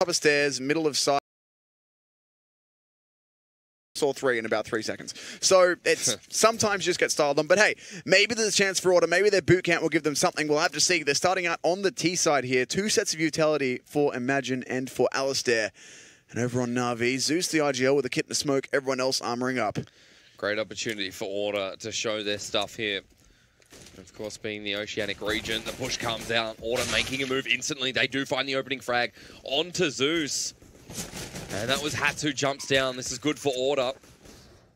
of stairs, middle of site. Or 3 in about 3 seconds. So it's sometimes just get styled on. But hey, maybe there's a chance for Order. Maybe their boot camp will give them something. We'll have to see. They're starting out on the T side here. 2 sets of utility for Imagine and for Alistair. And over on Na'Vi, Zeus the IGL with a kit and a smoke. Everyone else armoring up. Great opportunity for Order to show their stuff here. Of course, being the Oceanic region, the push comes out. Order making a move instantly. They do find the opening frag onto Zeus. And that was Hats who jumps down. This is good for Order.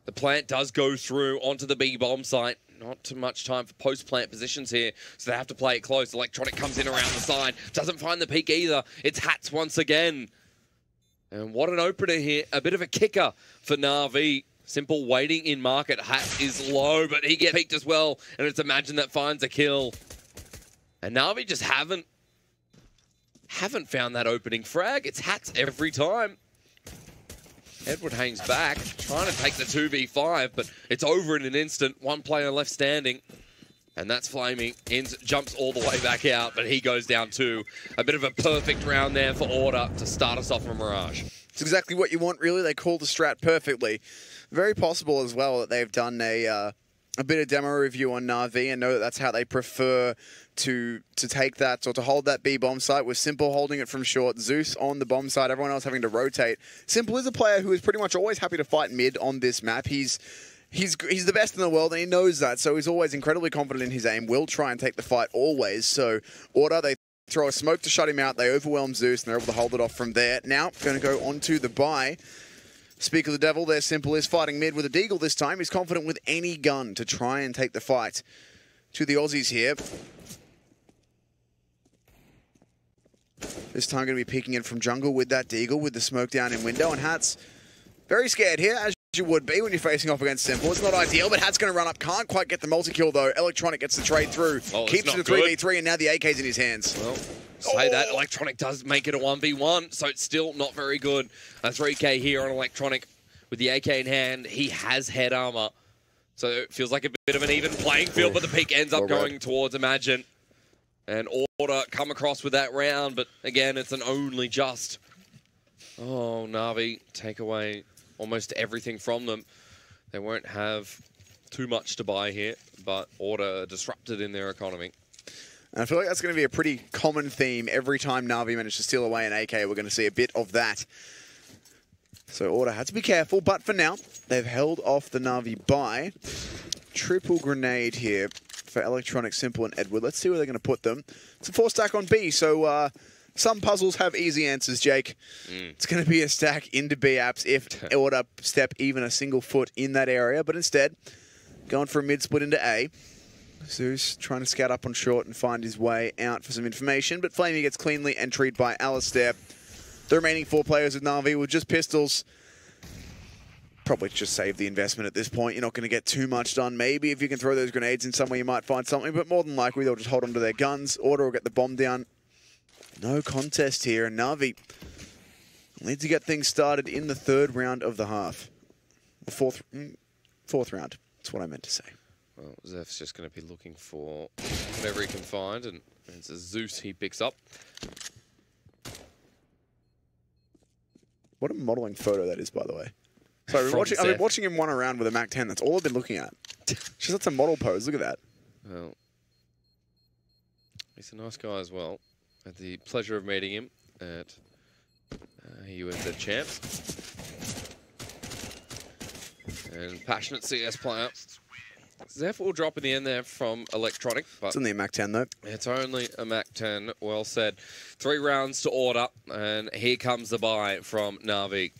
The plant does go through onto the B-bomb site. Not too much time for post-plant positions here, so they have to play it close. Electronic comes in around the side. Doesn't find the peak either. It's Hats once again. And what an opener here. A bit of a kicker for Na'Vi. Simple waiting in market. Hats is low, but he gets peaked as well. And it's Imagine that finds a kill. And Na'Vi just haven't found that opening frag. It's Hats every time. Edward Haynes back, trying to take the 2v5, but it's over in an instant. One player left standing, and that's Flamey. Inns jumps all the way back out, but he goes down too. A bit of a perfect round there for Order to start us off from Mirage. It's exactly what you want, really. They called the strat perfectly. Very possible as well that they've done a bit of demo review on Na'Vi and know that that's how they prefer to take that or to hold that B bomb site, with Simple holding it from short, Zeus on the bomb side, everyone else having to rotate. Simple is a player who is pretty much always happy to fight mid on this map. He's the best in the world and he knows that, so he's always incredibly confident in his aim, will try and take the fight always. So Order, they throw a smoke to shut him out, they overwhelm Zeus and they're able to hold it off from there. Now, going to go on to the buy. Speak of the devil, there Simple is fighting mid with a deagle this time. He's confident with any gun to try and take the fight to the Aussies here. This time going to be peeking in from jungle with that deagle, with the smoke down in window. And Hats very scared here, as you would be when you're facing off against Simple. It's not ideal, but Hats going to run up. Can't quite get the multi-kill though. Electronic gets the trade through. Oh, keeps it a 3v3, and now the AK's in his hands. Well, say that, Electronic does make it a 1v1, so it's still not very good. A 3k here on Electronic with the AK in hand. He has head armor, so it feels like a bit of an even playing field, but the peak ends up going towards Imagine. And Order come across with that round, but again, it's an only just. Oh, Na'Vi take away almost everything from them. They won't have too much to buy here, but Order disrupted in their economy. And I feel like that's going to be a pretty common theme. Every time Na'Vi manage to steal away an AK, we're going to see a bit of that. So Order had to be careful, but for now, they've held off the Na'Vi buy. Triple grenade here for Electronic, Simple, and Edward. Let's see where they're going to put them. It's a 4-stack on B, so some puzzles have easy answers, Jake. It's going to be a stack into B apps if Order step even a single foot in that area, but instead, going for a mid-split into A. Zeus trying to scout up on short and find his way out for some information, but Flamey gets cleanly entried by Alistair. The remaining 4 players with Na'Vi with just pistols. Probably just save the investment at this point. You're not going to get too much done. Maybe if you can throw those grenades in somewhere, you might find something, but more than likely, they'll just hold on to their guns. Order will get the bomb down. No contest here, and Na'Vi need to get things started in the 3rd round of the half. The fourth round. That's what I meant to say. Well, Zeph's just going to be looking for whatever he can find, and it's a Zeus he picks up. What a modelling photo that is, by the way. So I've been watching him one around with a MAC-10. That's all I've been looking at. Just that's a model pose. Look at that. Well, he's a nice guy as well. I had the pleasure of meeting him at the Champs. And passionate CS player. Zeph will drop in the end there from Electronic. But it's only a MAC-10 though. It's only a MAC-10. Well said. 3 rounds to Order, and here comes the buy from Na'Vi.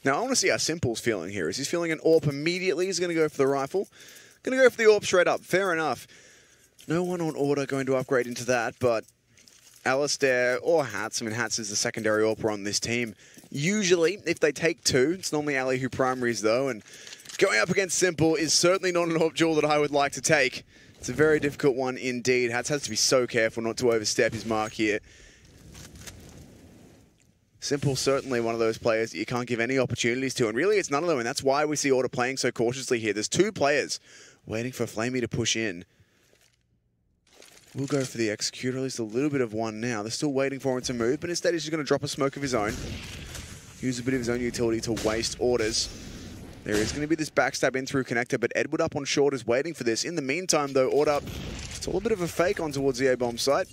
Now I want to see how Simple's feeling here. Is he feeling an AWP immediately? He's going to go for the rifle. Going to go for the AWP straight up. Fair enough. No one on Order going to upgrade into that, but Alistair or Hats. I mean, Hats is the secondary AWPer on this team. Usually, if they take 2, it's normally Ali who primaries though, and going up against Simple is certainly not an AWP duel that I would like to take. It's a very difficult one indeed. Hats has to be so careful not to overstep his mark here. Simple certainly one of those players that you can't give any opportunities to, and really it's none of them, and that's why we see Order playing so cautiously here. There's 2 players waiting for Flamey to push in. We'll go for the executor, at least a little bit of one now. They're still waiting for him to move, but instead he's just going to drop a smoke of his own. Use a bit of his own utility to waste orders. There is going to be this backstab in through connector, but Edward up on short is waiting for this. In the meantime, though, Order, it's a little bit of a fake on towards the A-bomb site.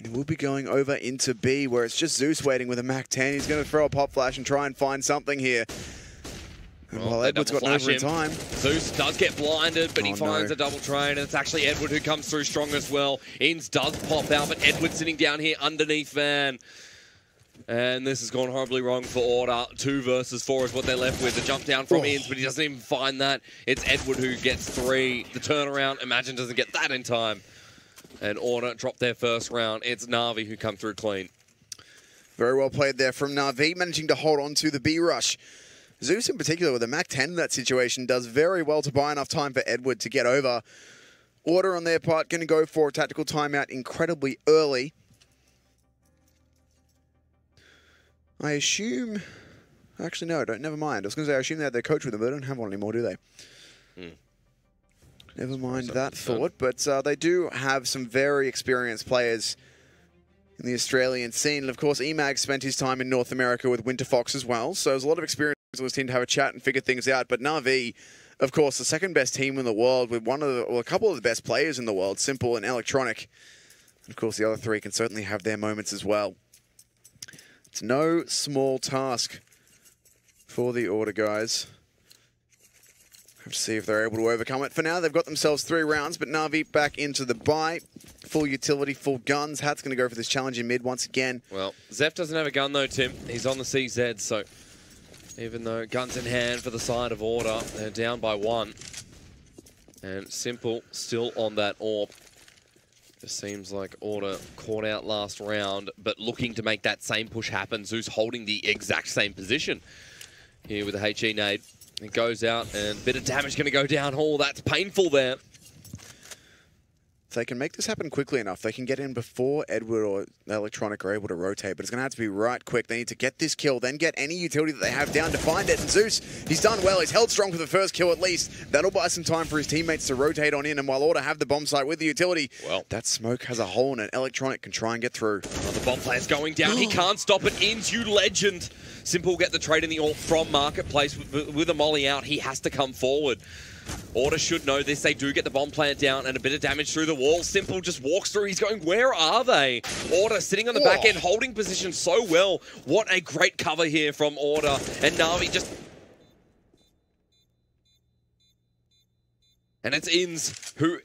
He will be going over into B, where it's just Zeus waiting with a MAC-10. He's going to throw a pop flash and try and find something here. And while Edward's got over in time. Zeus does get blinded, but he finds a double trade, and it's actually Edward who comes through strong as well. Inns does pop out, but Edward sitting down here underneath Van. And this has gone horribly wrong for Order. 2 versus 4 is what they're left with. The jump down from Inns, but he doesn't even find that. It's Edward who gets 3. The turnaround, Imagine doesn't get that in time. And Order drop their first round. It's Na'Vi who come through clean. Very well played there from Na'Vi, managing to hold on to the B rush. Zeus in particular with a MAC-10 in that situation does very well to buy enough time for Edward to get over. Order on their part going to go for a tactical timeout incredibly early. I assume... Actually, no, never mind. I was going to say I assume they had their coach with them, but they don't have one anymore, do they? Never mind that thought, but they do have some very experienced players in the Australian scene. And of course, EMAG spent his time in North America with Winter Fox as well, so there's a lot of experience on this team to have a chat and figure things out. But Na'Vi, of course, the second best team in the world with a couple of the best players in the world, Simple and Electronic. And of course, the other 3 can certainly have their moments as well. It's no small task for the Order guys. Have to see if they're able to overcome it. For now, they've got themselves 3 rounds, but Na'Vi back into the buy. Full utility, full guns. Hat's going to go for this challenge in mid once again. Well, Zeph doesn't have a gun though, Tim. He's on the CZ, so even though guns in hand for the side of Order, they're down by 1. And Simple still on that AWP. Just seems like Order caught out last round, but looking to make that same push happen. Zeus holding the exact same position here with the HE nade. It goes out, and a bit of damage going to go down hall. That's painful there. If they can make this happen quickly enough, they can get in before Edward or Electronic are able to rotate, but it's going to have to be right quick. They need to get this kill, then get any utility that they have down to find it. And Zeus, he's done well. He's held strong for the first kill at least. That'll buy some time for his teammates to rotate on in, and while Order have the bomb site with the utility, well, that smoke has a hole in it. Electronic can try and get through. Oh, the bomb plan's going down. He can't stop it. Inns, you legend. Simple get the trade in the AWP from Marketplace with a molly out. He has to come forward. Order should know this. They do get the bomb plant down and a bit of damage through the wall. Simple just walks through. He's going, where are they? Order sitting on the back end, holding position so well. What a great cover here from Order. And Na'Vi just... And it's Inns who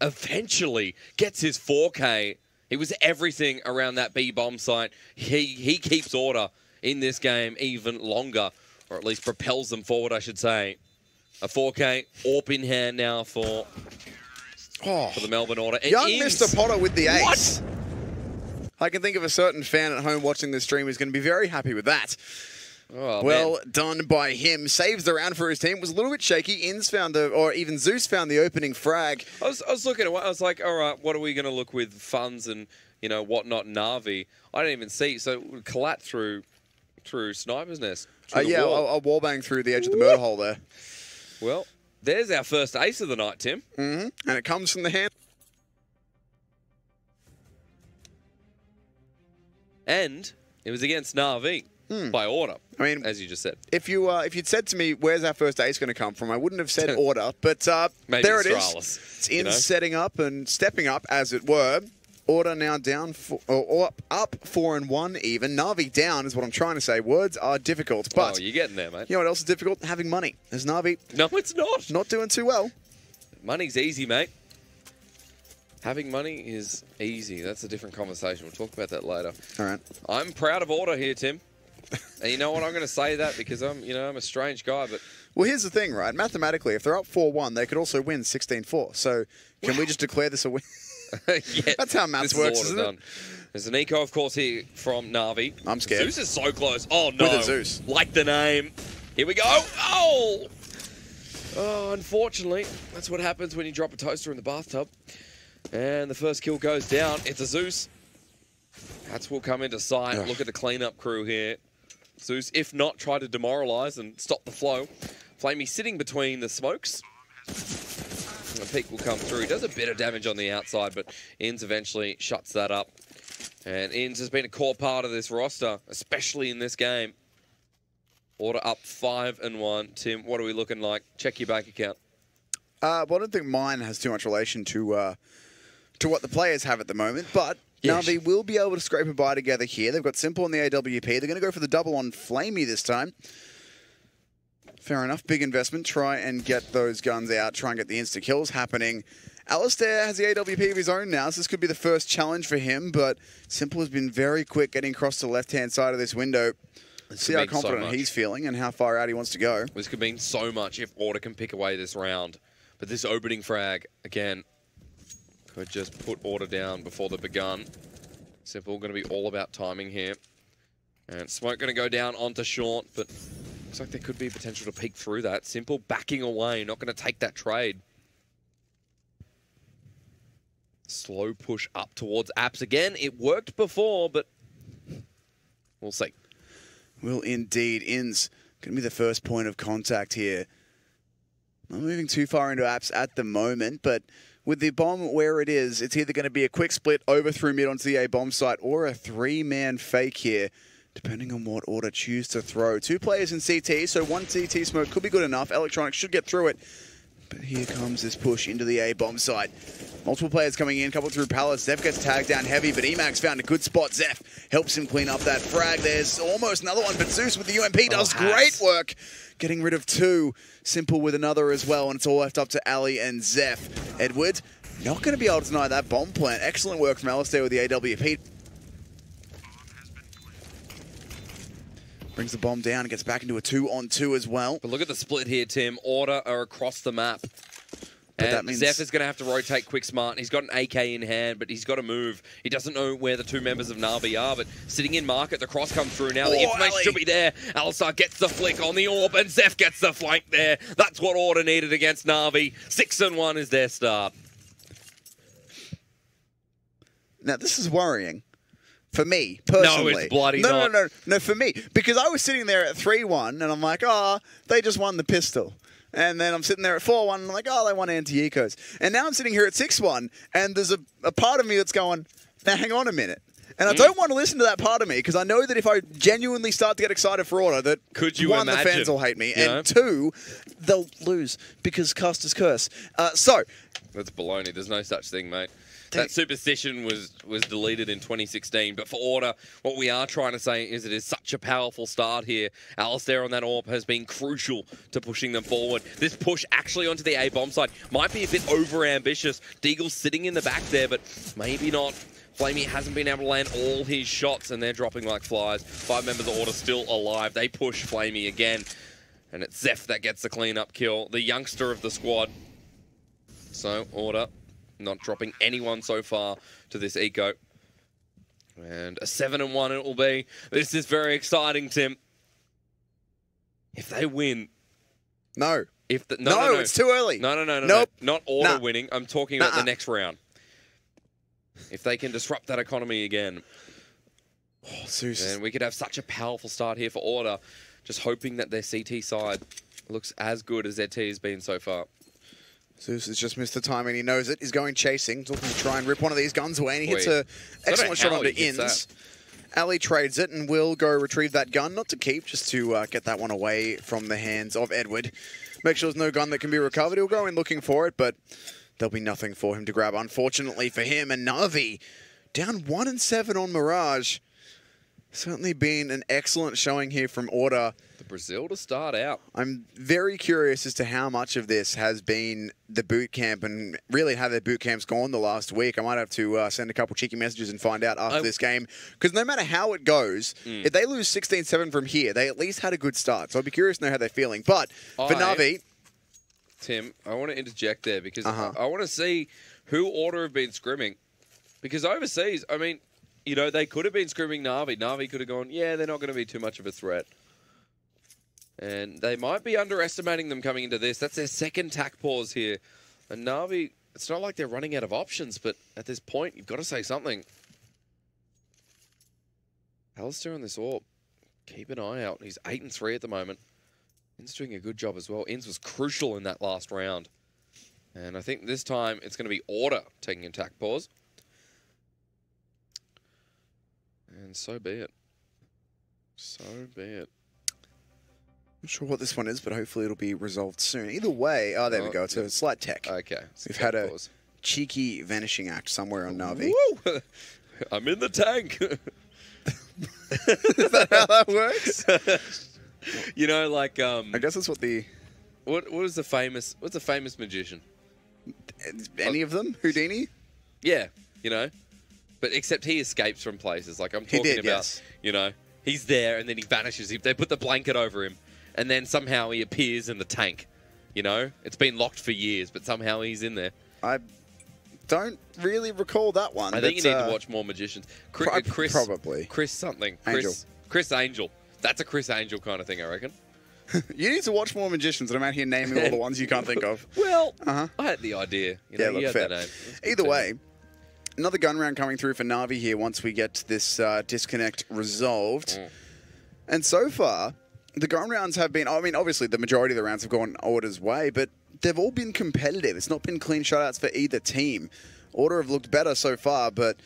eventually gets his 4K. He was everything around that B bomb site. He keeps Order in this game even longer, or at least propels them forward, I should say. A 4K AWP in hand now for the Melbourne Order. And young Inns, Mr. Potter with the ace. What? I can think of a certain fan at home watching this stream who's going to be very happy with that. Oh, well done by him. Saves the round for his team. Was a little bit shaky. Inns found or even Zeus found the opening frag. I was looking at it. I was like, all right, what are we going to look with funds and, you know, whatnot, Na'Vi? I didn't even see. So it would collat through Sniper's Nest. Yeah, a wallbang through the edge of the murder hole there. Well, there's our first ace of the night, Tim. And it comes from the hand. And it was against Na'Vi by Order. I mean, as you just said. If you'd said to me, where's our first ace going to come from, I wouldn't have said Order. But there it is. It's in setting up and stepping up, as it were. Order now down, up 4-1 even. Na'Vi down is what I'm trying to say. Words are difficult, but... Oh, you're getting there, mate. You know what else is difficult? Having money. As Na'Vi... No, it's not. Not doing too well. Money's easy, mate. Having money is easy. That's a different conversation. We'll talk about that later. All right. I'm proud of Order here, Tim. And you know what? I'm going to say that because I'm a strange guy, but... Well, here's the thing, right? Mathematically, if they're up 4-1, they could also win 16-4. So can we just declare this a win? Yeah, that's how maths works, isn't it? There's an eco, of course, here from Na'Vi. I'm scared. Zeus is so close. Oh, no. With a Zeus. Like the name. Here we go. Oh! Oh, unfortunately, that's what happens when you drop a toaster in the bathtub. And the first kill goes down. It's a Zeus. Hats will come into sight. Look at the cleanup crew here. Zeus, if not, try to demoralize and stop the flow. Flamey sitting between the smokes. The peak will come through. He does a bit of damage on the outside, but Inns eventually shuts that up. And Inns has been a core part of this roster, especially in this game. Order up 5-1. Tim, what are we looking like? Check your bank account. Well, I don't think mine has too much relation to what the players have at the moment, but Yes. Navi will be able to scrape a bye together here. They've got Simple on the AWP. They're going to go for the double on Flamey this time. Fair enough. Big investment. Try and get those guns out. Try and get the insta-kills happening. Alistair has the AWP of his own now, so this could be the first challenge for him, but Simple has been very quick getting across to the left-hand side of this window. See how confident he's feeling and how far out he wants to go. This could mean so much if Order can pick away this round. But this opening frag, again, could just put Order down before they've begun. Simple going to be all about timing here. And Smoke going to go down onto Short, but looks like there could be potential to peek through that. Simple backing away, not going to take that trade. Slow push up towards Apps again. It worked before, but we'll see. Will indeed. Inns going to be the first point of contact here. Not moving too far into Apps at the moment, but with the bomb where it is, it's either going to be a quick split over through mid onto the A bomb site or a three-man fake here, depending on what Order choose to throw. Two players in CT, so one CT smoke could be good enough. Electronics should get through it. But here comes this push into the A bomb site. Multiple players coming in, couple through Palace. Zeph gets tagged down heavy, but Emax found a good spot. Zeph helps him clean up that frag. There's almost another one, but Zeus with the UMP does great work, getting rid of two. Simple with another as well, and it's all left up to Ali and Zeph. Edward not going to be able to deny that bomb plant. Excellent work from Alistair with the AWP. Brings the bomb down and gets back into a 2-on-2 as well. But look at the split here, Tim. Order are across the map. But and that means Zeph is going to have to rotate quick smart. He's got an AK in hand, but he's got to move. He doesn't know where the two members of Navi are, but sitting in market, the cross comes through now. The information should be there. Alistar gets the flick on the orb, and Zeph gets the flank there. That's what Order needed against Navi. 6-1 is their start. Now, this is worrying. For me, personally. No, it's bloody not. not. No, for me. Because I was sitting there at 3-1, and I'm like, oh, they just won the pistol. And then I'm sitting there at 4-1, and I'm like, oh, they won anti-ecos. And now I'm sitting here at 6-1, and there's a part of me that's going, now hang on a minute. And I don't want to listen to that part of me, because I know that if I genuinely start to get excited for Order, that one, the fans will hate me, and two, they'll lose, because Custer's curse. That's baloney. There's no such thing, mate. That superstition was deleted in 2016, but for Order, what we are trying to say is it is such a powerful start here. Alistair on that orb has been crucial to pushing them forward. This push actually onto the A bomb side might be a bit over-ambitious. Deagle's sitting in the back there, but maybe not. Flamey hasn't been able to land all his shots, and they're dropping like flies. 5 members of Order still alive. They push Flamey again, and it's Zeph that gets the clean-up kill, the youngster of the squad. So, Order not dropping anyone so far to this eco. And a 7-1 it will be. This is very exciting, Tim. If they win... No. No, it's too early. No. Nope. Not Order winning. I'm talking about the next round. If they can disrupt that economy again, then we could have such a powerful start here for Order. Just hoping that their CT side looks as good as their T has been so far. Zeus has just missed the timing. He knows it. He's going chasing. He's looking to try and rip one of these guns away, and he hits an excellent shot onto Inns. Ali trades it and will go retrieve that gun. Not to keep, just to get that one away from the hands of Edward. Make sure there's no gun that can be recovered. He'll go in looking for it, but there'll be nothing for him to grab, unfortunately for him. And Navi down 1-7 on Mirage. Certainly been an excellent showing here from Order. The Brazil to start out. I'm very curious as to how much of this has been the boot camp and really how their boot camp's gone the last week. I might have to send a couple cheeky messages and find out after this game. Because no matter how it goes, if they lose 16-7 from here, they at least had a good start. So I'd be curious to know how they're feeling. But for Navi... Tim, I want to interject there because I want to see who Order have been scrimming. Because overseas, I mean... You know, they could have been scrimming Navi. Navi could have gone, yeah, they're not going to be too much of a threat. And they might be underestimating them coming into this. That's their second tack pause here. And Navi, it's not like they're running out of options, but at this point, you've got to say something. Alistair on this orb. Keep an eye out. He's 8-3 at the moment. Inns doing a good job as well. Inns was crucial in that last round. And I think this time it's going to be Order taking attack pause. And so be it. So be it. Not sure what this one is, but hopefully it'll be resolved soon. Either way, oh, there we go. It's a slight tech. Okay. We've had a cheeky vanishing act somewhere on Na'Vi. Woo! I'm in the tank. Is that how that works? You know, like I guess that's what the... What's the famous magician? Any of them? Houdini? Yeah, you know. But except he escapes from places. Like I'm talking about, yes. You know, he's there and then he vanishes. They put the blanket over him and then somehow he appears in the tank. You know? It's been locked for years, but somehow he's in there. I don't really recall that one. I think you need to watch more magicians. Chris probably. Chris something. Angel. Chris Angel. That's a Chris Angel kind of thing, I reckon. You need to watch more magicians, and I'm out here naming all the ones you can't think of. Well, I had the idea. You know, yeah, look, fair. That name. Either way, another gun round coming through for Na'Vi here once we get this disconnect resolved. And so far, the gun rounds have been, I mean, obviously the majority of the rounds have gone Order's way, but they've all been competitive. It's not been clean shutouts for either team. Order have looked better so far, but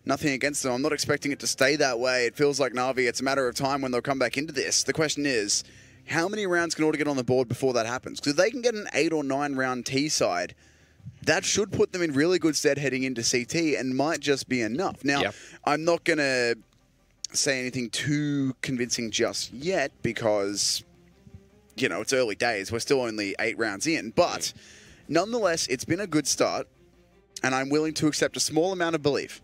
nothing against them. I'm not expecting it to stay that way. It feels like Na'Vi, it's a matter of time when they'll come back into this. The question is, how many rounds can Order get on the board before that happens? Because if they can get an 8 or 9 round T side, that should put them in really good stead heading into CT and might just be enough. Now, I'm not going to say anything too convincing just yet because, you know, it's early days. We're still only 8 rounds in. But nonetheless, it's been a good start, and I'm willing to accept a small amount of belief.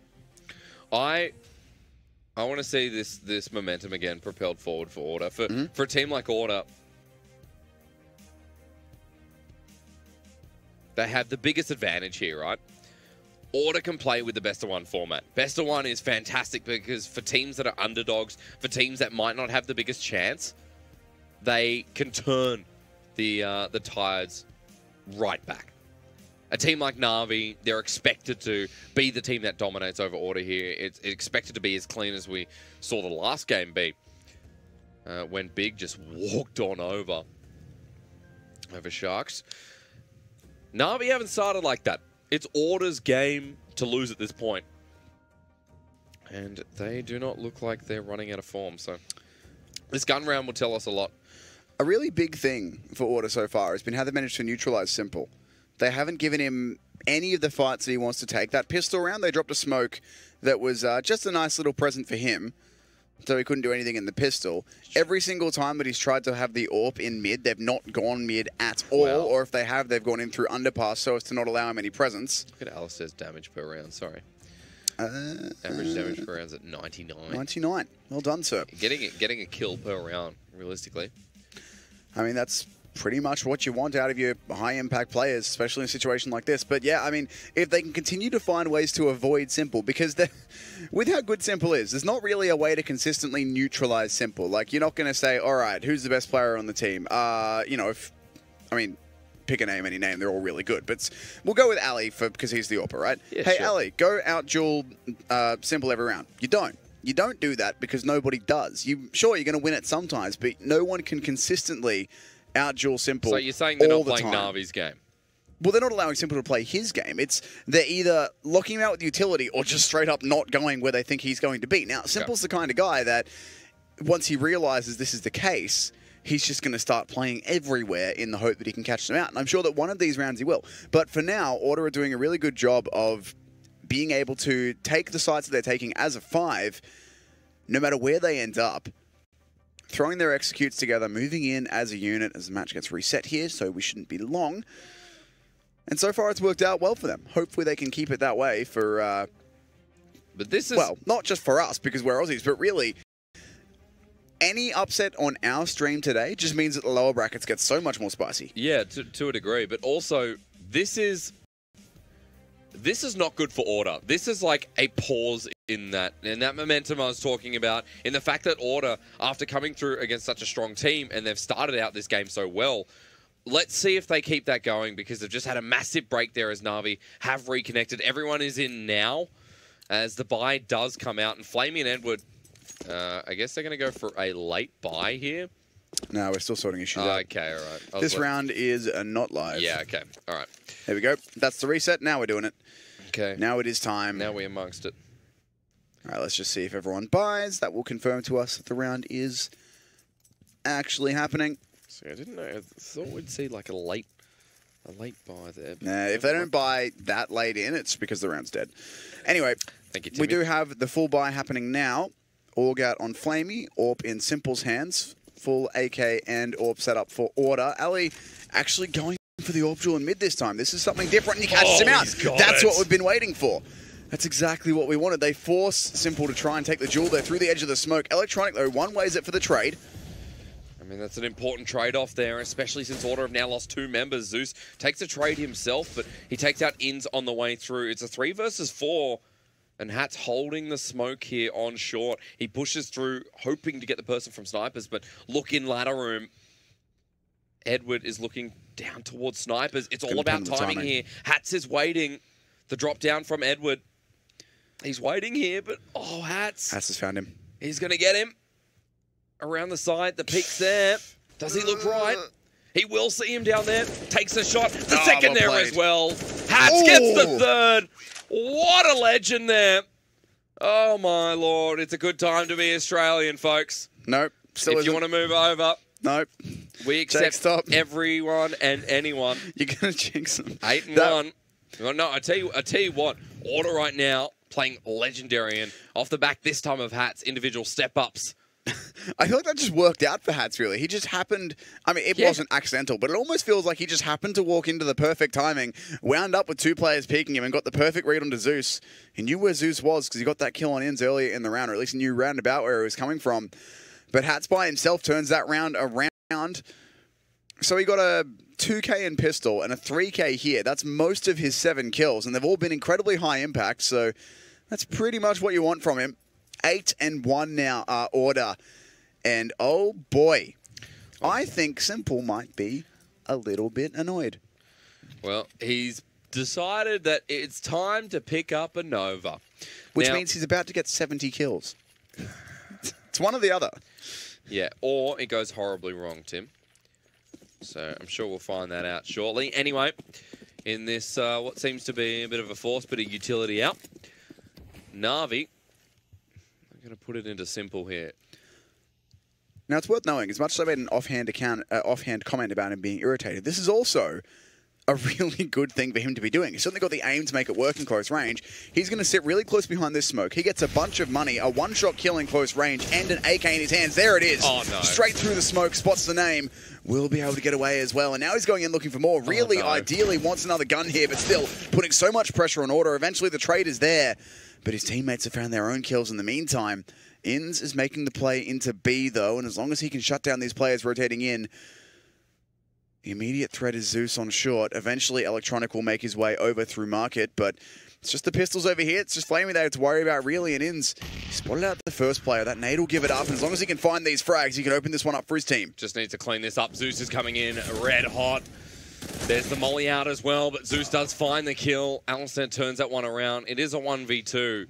I want to see this momentum again propelled forward for Order. For a team like Order, they have the biggest advantage here, right? Order can play with the best of one format. Best of one is fantastic because for teams that are underdogs, for teams that might not have the biggest chance, they can turn the tides right back. A team like Na'Vi, they're expected to be the team that dominates over Order here. It's expected to be as clean as we saw the last game be. When Big just walked on over Sharks. Na'Vi haven't started like that. It's Order's game to lose at this point. And they do not look like they're running out of form. So this gun round will tell us a lot. A really big thing for Order so far has been how they managed to neutralize Simple. They haven't given him any of the fights that he wants to take. That pistol round, they dropped a smoke that was just a nice little present for him, so he couldn't do anything in the pistol. Every single time that he's tried to have the AWP in mid, they've not gone mid at all, or if they have, they've gone in through underpass so as to not allow him any presence. Look at Alistair's damage per round, sorry. Average damage per round's at 99. 99. Well done, sir. Getting a kill per round, realistically. I mean, that's pretty much what you want out of your high-impact players, especially in a situation like this. But yeah, I mean, if they can continue to find ways to avoid Simple, because with how good Simple is, there's not really a way to consistently neutralize Simple. Like, you're not going to say, all right, who's the best player on the team? You know, pick a name, any name, they're all really good. But we'll go with Ali because he's the AWPer, right? Yeah, hey, sure. Ali, go out-duel Simple every round. You don't. You don't do that because nobody does. Sure, you're going to win it sometimes, but no one can consistently out-duel Simple. So you're saying they're not the playing time. Na'Vi's game? Well, they're not allowing Simple to play his game. They're either locking him out with utility or just straight up not going where they think he's going to be. Now, Simple's the kind of guy that once he realizes this is the case, he's just going to start playing everywhere in the hope that he can catch them out. And I'm sure that one of these rounds he will. But for now, Order are doing a really good job of being able to take the sites that they're taking as a 5, no matter where they end up, throwing their executes together, moving in as a unit as the match gets reset here, so we shouldn't be long. And so far, it's worked out well for them. Hopefully, they can keep it that way for, but this is... well, not just for us, because we're Aussies, but really, any upset on our stream today just means that the lower brackets get so much more spicy. Yeah, to a degree. But also, this is not good for Order. This is like a pause in that momentum I was talking about, in the fact that Order, after coming through against such a strong team, and they've started out this game so well, let's see if they keep that going, because they've just had a massive break there as Na'Vi have reconnected. Everyone is in now, as the buy does come out, and Flamey and Edward, I guess they're going to go for a late buy here. No, we're still sorting issues out. Okay, all right. This round is not live. Yeah, okay. All right. There we go. That's the reset. Now we're doing it. Okay. Now it is time. Now we're amongst it. All right, let's just see if everyone buys. That will confirm to us that the round is actually happening. See, I didn't know. I thought we'd see like a late buy there. Nah, if they don't buy that late in, it's because the round's dead. Anyway, thank you, Timmy. We do have the full buy happening now. Org out on Flamey, Orp in Simple's hands. Full AK and Orp set up for Order. Ali actually going for the Orp duel in mid this time. This is something different, and he catches him out. That's what we've been waiting for. That's exactly what we wanted. They force Simple to try and take the duel there through the edge of the smoke. Electronic, though, one-ways it for the trade. I mean, that's an important trade-off there, especially since Order have now lost 2 members. Zeus takes a trade himself, but he takes out Ins on the way through. It's a 3 versus 4, and Hat's holding the smoke here on short. He pushes through, hoping to get the person from snipers, but look in ladder room. Edward is looking down towards snipers. It's all about timing here. Hats is waiting. The drop down from Edward. He's waiting here, but Hats has found him. He's going to get him. Around the side, the peek's there. Does he look right? He will see him down there. Takes a shot. The second there as well. Hats gets the third. What a legend there. Oh, my Lord. It's a good time to be Australian, folks. Nope. Still if you want to move over. Nope. We accept everyone and anyone. You're going to jinx them. 8 and 1. Well, no, I tell you what. Order right now playing legendary, and off the back this time of Hats, individual step-ups. I feel like that just worked out for Hats, really. He just happened... I mean, it wasn't accidental, but it almost feels like he just happened to walk into the perfect timing, wound up with 2 players peeking him, and got the perfect read onto Zeus. He knew where Zeus was because he got that kill on Ins earlier in the round, or at least he knew roundabout where he was coming from. But Hats by himself turns that round around. So he got a 2K in pistol and a 3K here. That's most of his 7 kills, and they've all been incredibly high impact, so that's pretty much what you want from him. 8 and 1 now are Order. And oh boy, I think Simple might be a little bit annoyed. Well, he's decided that it's time to pick up a Nova. Which means he's about to get 70 kills. It's one or the other. Yeah, or it goes horribly wrong, Tim. So I'm sure we'll find that out shortly. Anyway, in this, what seems to be a bit of a force, bit of utility out, Na'Vi, I'm going to put it into Simple here. Now, it's worth knowing, as much as I made an offhand comment about him being irritated, this is also a really good thing for him to be doing. He's certainly got the aim to make it work in close range. He's going to sit really close behind this smoke. He gets a bunch of money, a one-shot kill in close range, and an AK in his hands. There it is. Oh, no. Straight through the smoke, spots the name. Will be able to get away as well. And now he's going in looking for more. Really, ideally, wants another gun here, but still putting so much pressure on Order. Eventually, the trade is there, but his teammates have found their own kills in the meantime. Ins is making the play into B, though, and as long as he can shut down these players rotating in, the immediate threat is Zeus on short. Eventually, Electronic will make his way over through Market, but it's just the pistols over here. It's just Flamey they have to worry about, really, and Ins spotted out the first player. That nade will give it up, and as long as he can find these frags, he can open this one up for his team. Just needs to clean this up. Zeus is coming in red hot. There's the molly out as well, but Zeus does find the kill. Alistair turns that one around. It is a 1v2.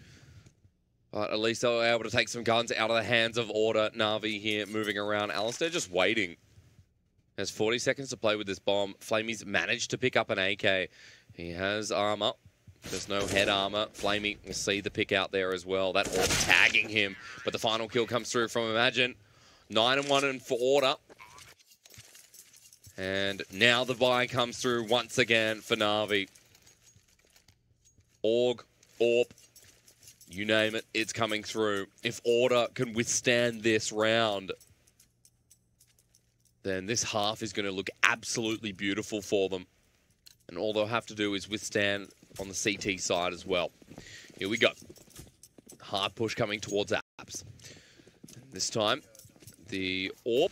But at least they were able to take some guns out of the hands of Order. Na'Vi here moving around. Alistair just waiting. Has 40 seconds to play with this bomb. Flamey's managed to pick up an AK. He has armor. There's no head armor. Flamey will see the pick out there as well. That Orb tagging him. But the final kill comes through from Imagine. 9 and 1 for Order. And now the buy comes through once again for Na'Vi. Org, Orb. You name it, it's coming through. If Order can withstand this round, then this half is going to look absolutely beautiful for them. And all they'll have to do is withstand on the CT side as well. Here we go. Hard push coming towards Apps. This time, the Orb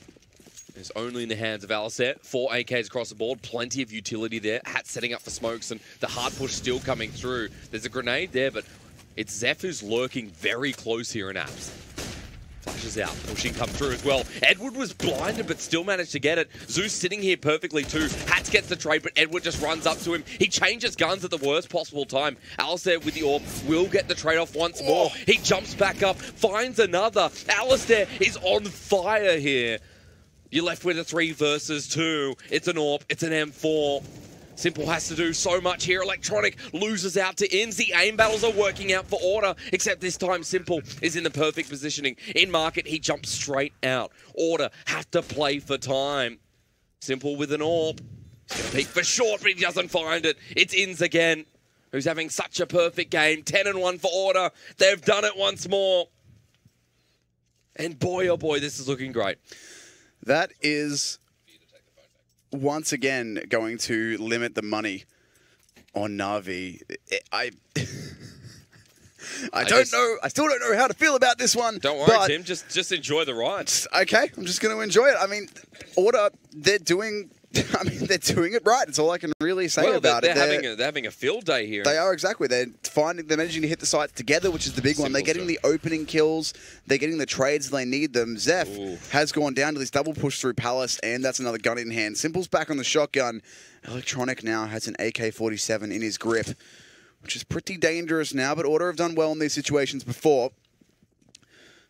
is only in the hands of Alistair. 4 AKs across the board, plenty of utility there. Hat setting up for smokes, and the hard push still coming through. There's a grenade there, but it's Zeph who's lurking very close here in Apps. Flashes out, pushing come through as well. Edward was blinded, but still managed to get it. Zeus sitting here perfectly too. Hats gets the trade, but Edward just runs up to him. He changes guns at the worst possible time. Alistair with the Orb will get the trade off once more. He jumps back up, finds another. Alistair is on fire here. You're left with a 3 versus 2. It's an AWP, it's an M4. Simple has to do so much here. Electronic loses out to Inns. The aim battles are working out for Order, except this time Simple is in the perfect positioning. In market, he jumps straight out. Order have to play for time. Simple with an AWP. He's going to peek for short, but he doesn't find it. It's Inns again, who's having such a perfect game. 10-1 for Order. They've done it once more. And boy, oh boy, this is looking great. That is once again going to limit the money on Na'Vi. I don't know. I still don't know how to feel about this one. Don't worry, Tim. Just enjoy the ride. Okay, I'm just going to enjoy it. I mean, Order, they're doing it right. It's all I can really say about it. They're having a field day here. They are, exactly. They're managing to hit the sites together, which is the big one. They're getting the opening kills. They're getting the trades they need them. Zeph has gone down to this double push through Palace, and that's another gun in hand. Simple's back on the shotgun. Electronic now has an AK-47 in his grip, which is pretty dangerous now, but Order have done well in these situations before.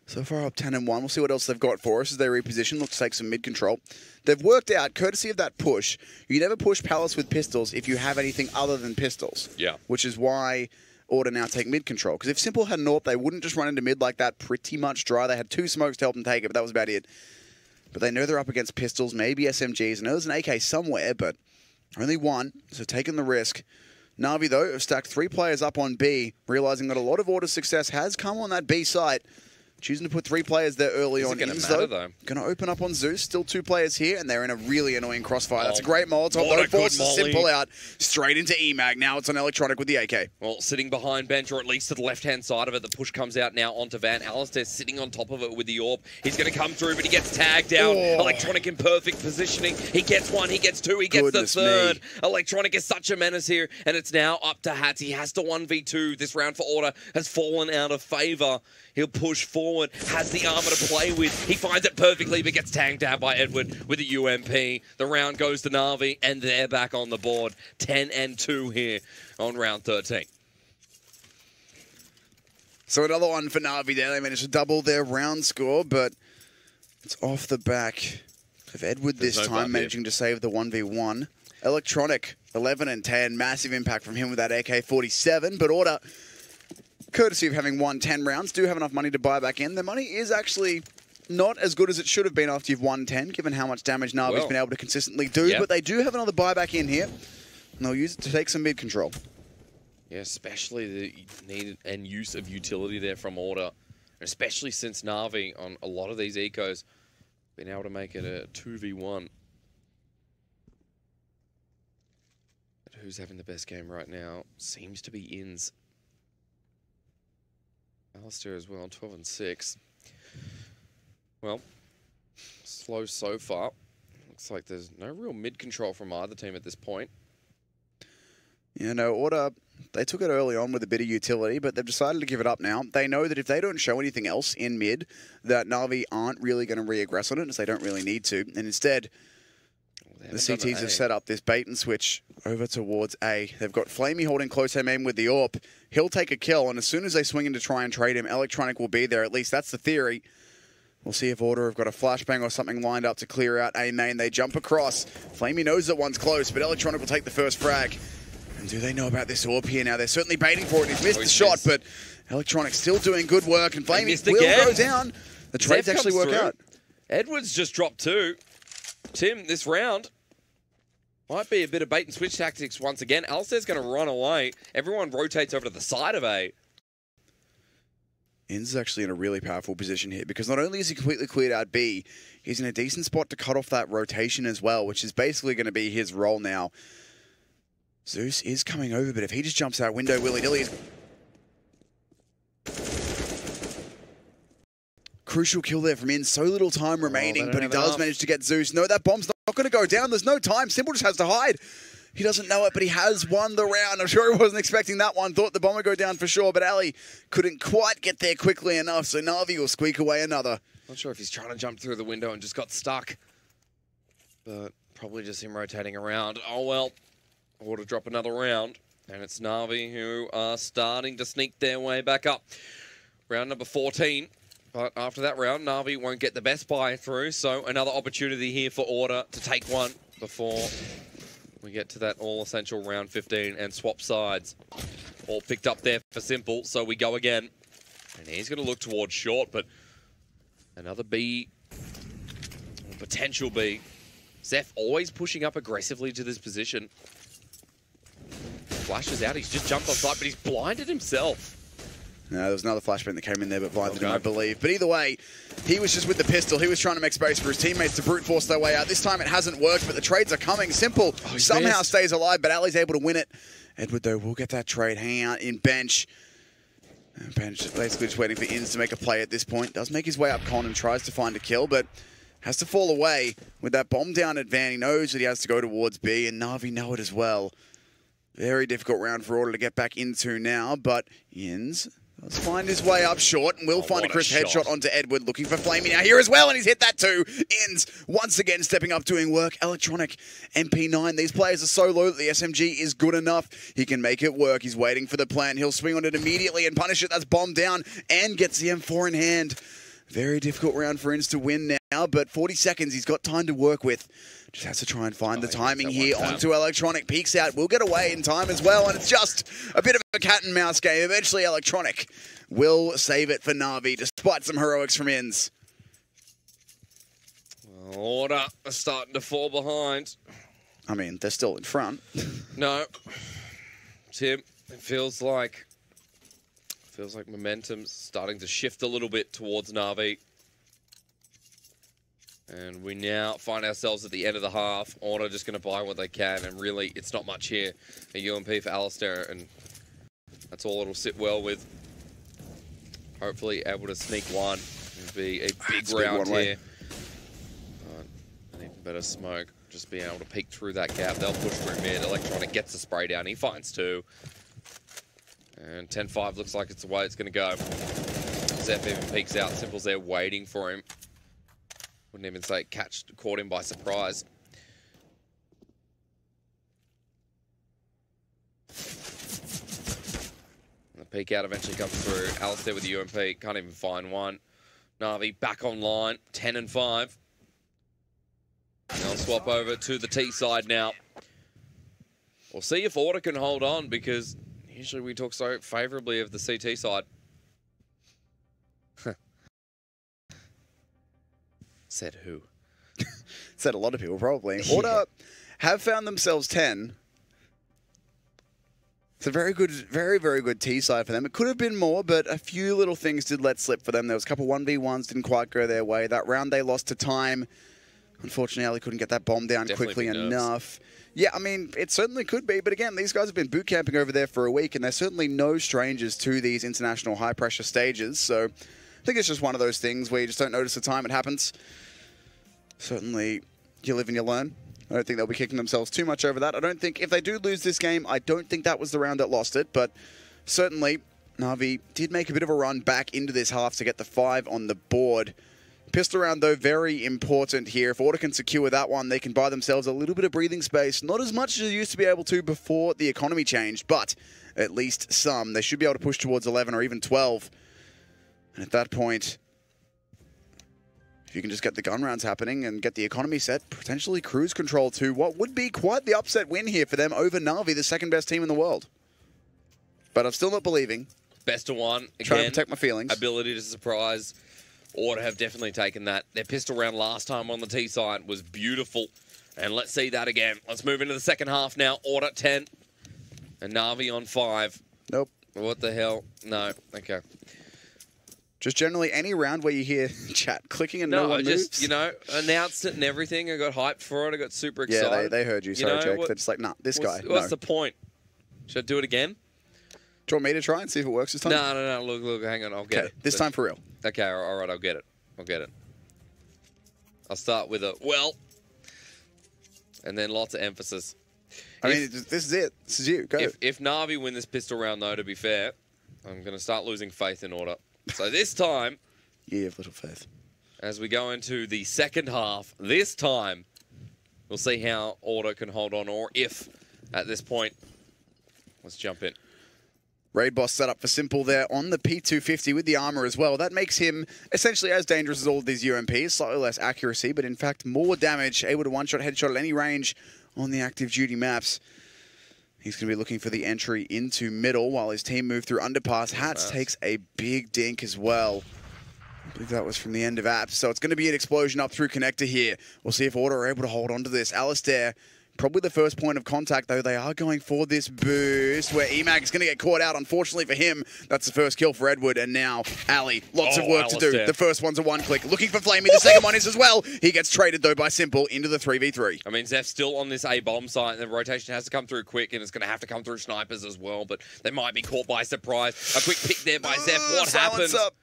So far up 10-1. We'll see what else they've got for us as they reposition. Look to take some mid-control. They've worked out, courtesy of that push, you never push Palace with pistols if you have anything other than pistols. Yeah. Which is why Order now take mid-control. Because if Simple had an AWP, they wouldn't just run into mid like that pretty much dry. They had 2 smokes to help them take it, but that was about it. But they know they're up against pistols, maybe SMGs. I know there's an AK somewhere, but only 1, so taking the risk. Na'Vi, though, have stacked 3 players up on B, realizing that a lot of Order's success has come on that B site. Choosing to put 3 players there early on. Is it going to matter, though? Going to open up on Zeus. Still 2 players here, and they're in a really annoying crossfire. That's a great Molotov. Though forces Simple out straight into EMAG. Now it's on Electronic with the AK. Well, sitting behind bench, or at least to the left-hand side of it. The push comes out now onto Van. Alistair sitting on top of it with the AWP. He's going to come through, but he gets tagged down. Electronic in perfect positioning. He gets 1, he gets 2, he gets the 3rd. Electronic is such a menace here, and it's now up to Hats. He has to 1v2. This round for Order has fallen out of favour. He'll push forward, has the armor to play with. He finds it perfectly, but gets tanked out by Edward with a UMP. The round goes to Na'Vi, and they're back on the board. 10-2 here on round 13. So another one for Na'Vi there. They managed to double their round score, but it's off the back of Edward this time, managing to save the 1v1. Electronic, 11-10. Massive impact from him with that AK-47, but Order, courtesy of having won 10 rounds, do have enough money to buy back in. The money is actually not as good as it should have been after you've won 10, given how much damage Na'Vi's been able to consistently do. But they do have another buyback in here, and they'll use it to take some mid-control. Yeah, especially the need and use of utility there from Order, especially since Na'Vi on a lot of these ecos been able to make it a 2v1. But who's having the best game right now seems to be Inns. Alistair as well, 12-6. Well, slow so far. Looks like there's no real mid-control from either team at this point. You know, Order, they took it early on with a bit of utility, but they've decided to give it up now. They know that if they don't show anything else in mid, that Na'Vi aren't really going to re-aggress on it, as they don't really need to. And instead, the CTs have set up this bait and switch over towards A. They've got Flamey holding close aim with the AWP. He'll take a kill, and as soon as they swing in to try and trade him, Electronic will be there. At least that's the theory. We'll see if Order have got a flashbang or something lined up to clear out A main. They jump across. Flamey knows that one's close, but Electronic will take the first frag. And do they know about this AWP here now? They're certainly baiting for it. He's missed the shot, but Electronic still doing good work, and Flamey will go down. The trades actually work out. Edwards just dropped 2. Tim, this round might be a bit of bait and switch tactics once again. Alistair's going to run away. Everyone rotates over to the side of A. Inns is actually in a really powerful position here because not only is he completely cleared out B, he's in a decent spot to cut off that rotation as well, which is basically going to be his role now. Zeus is coming over, but if he just jumps out window willy-nilly, crucial kill there from Inns. So little time remaining, but he does manage to get Zeus. No, that bomb's not going to go down. There's no time. Simple just has to hide. He doesn't know it, but he has won the round. I'm sure he wasn't expecting that one. Thought the bomb would go down for sure, but Ali couldn't quite get there quickly enough, so Na'Vi will squeak away another. Not sure if he's trying to jump through the window and just got stuck, but probably just him rotating around. Oh, well, Order drop another round, and it's Na'Vi who are starting to sneak their way back up. Round number 14. But after that round, Na'Vi won't get the best buy through, so another opportunity here for Order to take one before we get to that all-essential round 15 and swap sides. All picked up there for Simple, so we go again. And he's going to look towards short, but another B, or potential B. Zeph always pushing up aggressively to this position. Flashes out, he's just jumped on site, but he's blinded himself. No, there was another flashbang that came in there, but blinded him, I believe. But either way, he was just with the pistol. He was trying to make space for his teammates to brute force their way out. This time it hasn't worked, but the trades are coming. Simple somehow stays alive, but Ali's able to win it. Edward, though, will get that trade. Hanging out in bench. And bench basically just waiting for Inns to make a play at this point. Does make his way up Con and tries to find a kill, but has to fall away with that bomb down at Van. He knows that he has to go towards B, and Na'Vi know it as well. Very difficult round for Order to get back into now, but Inns does find his way up short and will find a crisp headshot onto Edward, looking for Flamey now here as well, and he's hit that too. Inns once again stepping up, doing work. Electronic MP9. These players are so low that the SMG is good enough. He can make it work. He's waiting for the plant. He'll swing on it immediately and punish it. That's bombed down and gets the M4 in hand. Very difficult round for Inns to win now, but 40 seconds he's got time to work with. Just has to try and find the timing here onto Electronic. Peeks out, will get away in time as well, and it's just a bit of a cat and mouse game. Eventually Electronic will save it for Na'Vi, despite some heroics from Inns. Order are starting to fall behind. I mean, they're still in front. No. Tim, it feels like momentum's starting to shift a little bit towards Na'Vi. And we now find ourselves at the end of the half. Order just going to buy what they can, and really, it's not much here. A UMP for Alistair, and that's all it'll sit well with. Hopefully able to sneak one. It'll be a big round here. An even better smoke. Just being able to peek through that gap. They'll push through mid. Electronic gets the spray down. He finds two. And 10-5 looks like it's the way it's going to go. Zeph even peeks out. Simple's there waiting for him. Wouldn't even say caught him by surprise. The peek out eventually comes through. Alistair with the UMP, can't even find one. Na'Vi back online, 10-5. They'll swap over to the T side now. We'll see if Order can hold on, because usually we talk so favourably of the CT side. Said who? Said a lot of people, probably. Order have found themselves 10. It's a very good, very, very good T side for them. It could have been more, but a few little things did let slip for them. There was a couple 1v1s, didn't quite go their way. That round they lost to time. Unfortunately, Ali couldn't get that bomb down quickly enough. Yeah, I mean, it certainly could be. But again, these guys have been boot camping over there for a week, and they're certainly no strangers to these international high-pressure stages. So I think it's just one of those things where you just don't notice the time it happens. Certainly, you live and you learn. I don't think they'll be kicking themselves too much over that. I don't think, if they do lose this game, I don't think that was the round that lost it. But certainly, Na'Vi did make a bit of a run back into this half to get the 5 on the board. Pistol round, though, very important here. If Order can secure that one, they can buy themselves a little bit of breathing space. Not as much as they used to be able to before the economy changed, but at least some. They should be able to push towards 11 or even 12. And at that point, if you can just get the gun rounds happening and get the economy set, potentially cruise control to what would be quite the upset win here for them over Na'Vi, the second best team in the world. But I'm still not believing. Best of one. Again, trying to protect my feelings. Ability to surprise. Order have definitely taken that. Their pistol round last time on the T side was beautiful. And let's see that again. Let's move into the second half now. Order 10 and Na'Vi on 5. Nope. What the hell? No. Okay. Just generally any round where you hear chat clicking and no one moves. Just, you know, announced it and everything. I got hyped for it. I got super excited. Yeah, they heard you. Sorry, Jake. They're just like, nah, this guy. What's the point? Should I do it again? Do you want me to try and see if it works this time? No. Look, hang on. I'll get it. This time for real. Okay, all right, I'll get it. I'll start with a, well, and then lots of emphasis. I mean, this is it. This is you. Go. If Na'Vi win this pistol round, though, to be fair, I'm going to start losing faith in Order. So this time... You have little faith. As we go into the second half, this time, we'll see how Order can hold on, or if, at this point, let's jump in. Raid Boss set up for Simple there on the P250 with the armor as well. That makes him essentially as dangerous as all of these UMPs. Slightly less accuracy, but in fact more damage. Able to one-shot, headshot at any range on the active duty maps. He's going to be looking for the entry into middle while his team move through underpass. Hats takes a big dink as well. I believe that was from the end of apps. So it's going to be an explosion up through connector here. We'll see if Order are able to hold on to this. Alistair, probably the first point of contact, though. They are going for this boost where Emag is going to get caught out. Unfortunately for him, that's the first kill for Edward. And now Ali, lots of work to do. The first one's a one-click. Looking for Flamey. The second one is as well. He gets traded, though, by Simple into the 3v3. I mean, Zeph's still on this A-bomb site, and the rotation has to come through quick, and it's going to have to come through snipers as well, but they might be caught by surprise. A quick pick there by Zeph. What happens? Up.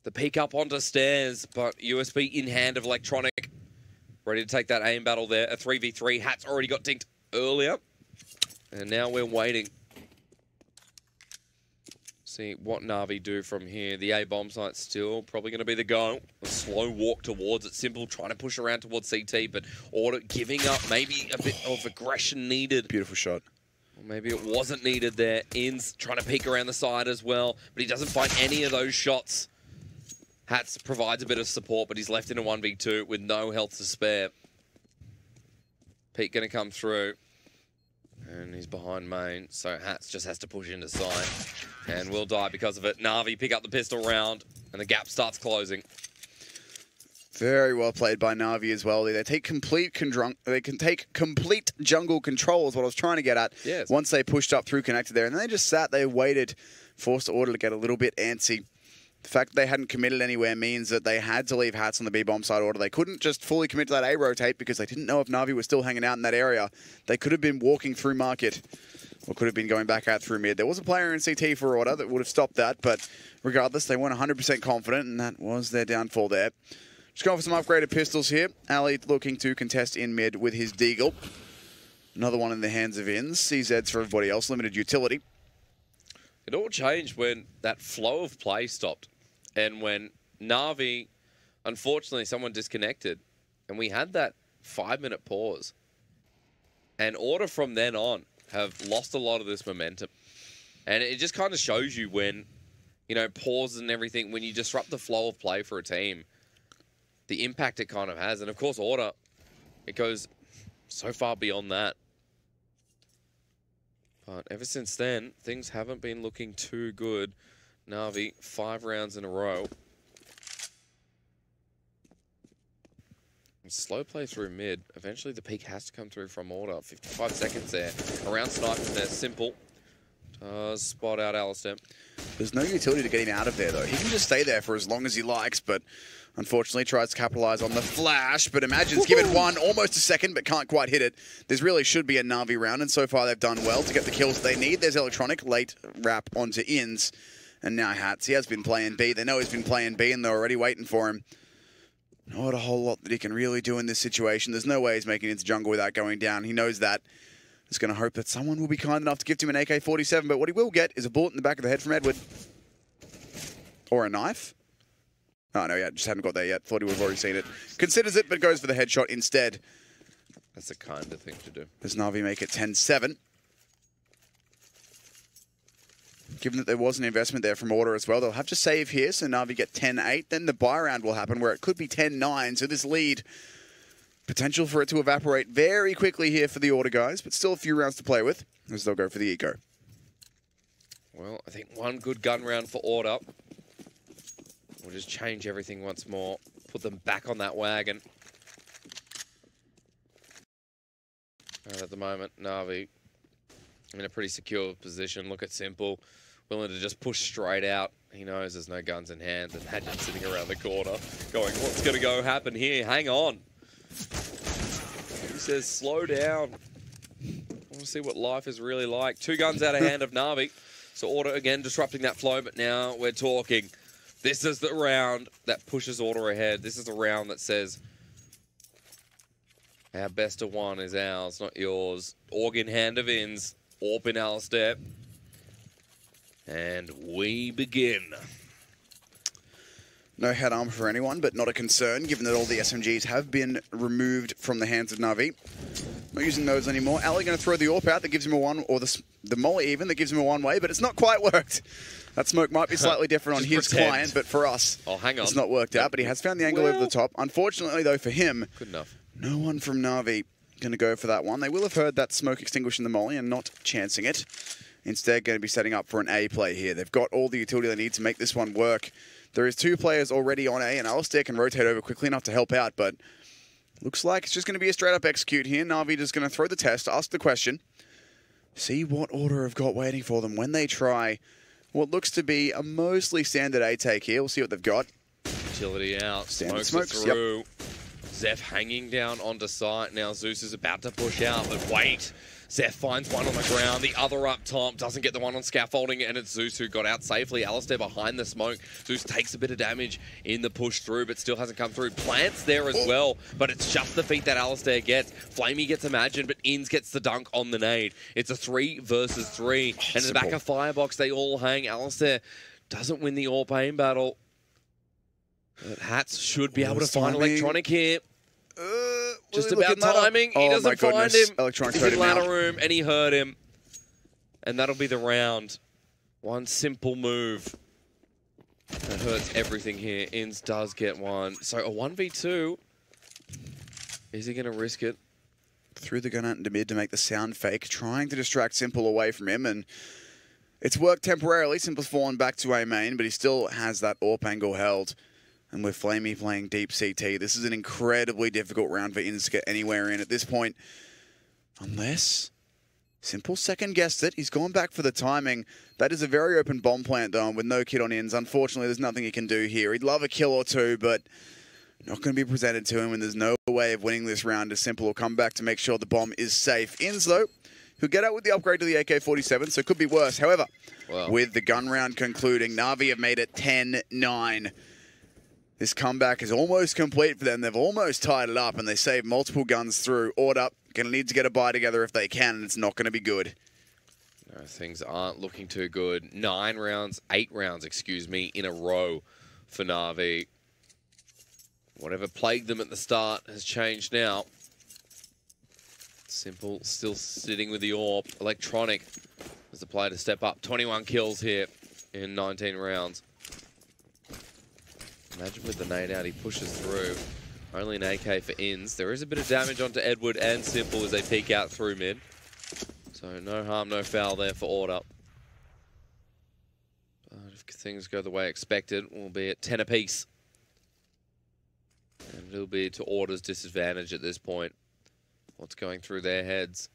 The peek up onto stairs, but USB in hand of Electronic. Ready to take that aim battle there. A 3v3. Hat's already got dinked earlier. And now we're waiting. See what Na'Vi do from here. The A-bomb site's still probably going to be the go. A slow walk towards it. Simple trying to push around towards CT, but Order giving up. Maybe a bit of aggression needed. Beautiful shot. Or maybe it wasn't needed there. Inns trying to peek around the side as well, but he doesn't find any of those shots. Hats provides a bit of support, but he's left in a 1v2 with no health to spare. Pete going to come through. And he's behind main, so Hats just has to push into side. And will die because of it. Na'Vi pick up the pistol round, and the gap starts closing. Very well played by Na'Vi as well. They take complete jungle control is what I was trying to get at. Yes. Once they pushed up through connected there. And then they just sat, they waited, forced Order to get a little bit antsy. The fact that they hadn't committed anywhere means that they had to leave Hats on the B-bomb side Order. They couldn't just fully commit to that A-rotate because they didn't know if Na'Vi was still hanging out in that area. They could have been walking through market or could have been going back out through mid. There was a player in CT for Order that would have stopped that, but regardless, they weren't 100% confident, and that was their downfall there. Just going for some upgraded pistols here. Ali looking to contest in mid with his Deagle. Another one in the hands of Inns. CZs for everybody else. Limited utility. It all changed when that flow of play stopped. And when Na'Vi, unfortunately, someone disconnected. And we had that 5-minute pause. And Order from then on have lost a lot of this momentum. And it just kind of shows you when, you know, pauses and everything, when you disrupt the flow of play for a team, the impact it kind of has. And of course, Order, it goes so far beyond that. But ever since then, things haven't been looking too good. Na'Vi, 5 rounds in a row. And slow play through mid. Eventually the peak has to come through from Order. 55 seconds there. Around sniping there. Simple. Does spot out Alistair. There's no utility to get him out of there, though. He can just stay there for as long as he likes, but unfortunately tries to capitalize on the flash, but Imagine's given one almost a second, but can't quite hit it. This really should be a Na'Vi round, and so far they've done well to get the kills they need. There's Electronic, late wrap onto Inns, and now Hats. He has been playing B. They know he's been playing B, and they're already waiting for him. Not a whole lot that he can really do in this situation. There's no way he's making it into jungle without going down. He knows that. He's going to hope that someone will be kind enough to gift him an AK-47, but what he will get is a bullet in the back of the head from Edward. Or a knife. Oh, no, yeah, just hadn't got there yet. Thought he would have already seen it. Considers it, but goes for the headshot instead. That's the kind of thing to do. Does Na'Vi make it 10-7? Given that there was an investment there from Order as well, they'll have to save here, so Na'Vi get 10-8. Then the buy round will happen where it could be 10-9, so this lead, potential for it to evaporate very quickly here for the Order guys, but still a few rounds to play with, as they'll go for the eco. Well, I think one good gun round for Order will just change everything once more, put them back on that wagon. And at the moment, Na'Vi in a pretty secure position. Look at Simple, willing to just push straight out. He knows there's no guns in hand, and Hadji's sitting around the corner going, what's going to happen here? Hang on. He says, slow down. I want to see what life is really like. 2 guns out of hand of Na'Vi. So Order again disrupting that flow, but now we're talking. This is the round that pushes Order ahead. This is the round that says, our best of one is ours, not yours. Org in hand of Inns. Orp in Alistair. And we begin. No head armor for anyone, but not a concern, given that all the SMGs have been removed from the hands of Na'Vi. Not using those anymore. Ali going to throw the AWP out. That gives him a one, or the molly even. That gives him a one-way, but it's not quite worked. That smoke might be slightly different on his client, but for us, it's not worked out. But he has found the angle over the top. Unfortunately, though, for him, good enough. No one from Na'Vi going to go for that one. They will have heard that smoke extinguishing the molly and not chancing it. Instead, going to be setting up for an A play here. They've got all the utility they need to make this one work. There is 2 players already on A, and Alistair can rotate over quickly enough to help out, but looks like it's just going to be a straight-up execute here. Na'Vi just going to throw the test, ask the question, see what order have got waiting for them when they try what looks to be a mostly standard A take here. We'll see what they've got. Utility out, Standard smokes through. Yep. Zeph hanging down onto site. Now Zeus is about to push out, but wait. Zeph finds one on the ground. The other up top doesn't get the one on scaffolding, and it's Zeus who got out safely. Alistair behind the smoke. Zeus takes a bit of damage in the push through, but still hasn't come through. Plants there as well, but it's just the feat that Alistair gets. Flamey gets Imagine, but Inns gets the dunk on the nade. It's a 3 versus 3. And in the back of Firebox, they all hang. Alistair doesn't win the AWP aim battle. But Hats should be able to find Electronic here. Just about timing. He doesn't find him. Electronic He's in the ladder room, and he heard him. And that'll be the round. One simple move that hurts everything here. Inns does get one. So a 1v2. Is he going to risk it? Threw the gun out into mid to make the sound fake, trying to distract Simple away from him, and it's worked temporarily. Simple's fallen back to A main, but he still has that AWP angle held. And with Flamey playing deep CT, this is an incredibly difficult round for Inns to get anywhere in at this point. Unless Simple second-guessed it. He's gone back for the timing. That is a very open bomb plant, though, with no kid on Inns. Unfortunately, there's nothing he can do here. He'd love a kill or two, but not going to be presented to him, and there's no way of winning this round as Simple will come back to make sure the bomb is safe. Inns, though, who'll get out with the upgrade to the AK-47, so it could be worse. However, with the gun round concluding, Na'Vi have made it 10-9. This comeback is almost complete for them. They've almost tied it up, and they saved multiple guns through. Order, going to need to get a buy together if they can, and it's not going to be good. No, things aren't looking too good. 8 rounds, excuse me, in a row for Na'Vi. Whatever plagued them at the start has changed now. Simple still sitting with the AWP. Electronic as the player to step up. 21 kills here in 19 rounds. Imagine with the nade out, he pushes through. Only an AK for Inns. There is a bit of damage onto Edward and Simple as they peek out through mid. So no harm, no foul there for Order. But if things go the way expected, we'll be at 10 apiece. And it'll be to Order's disadvantage at this point. What's going through their heads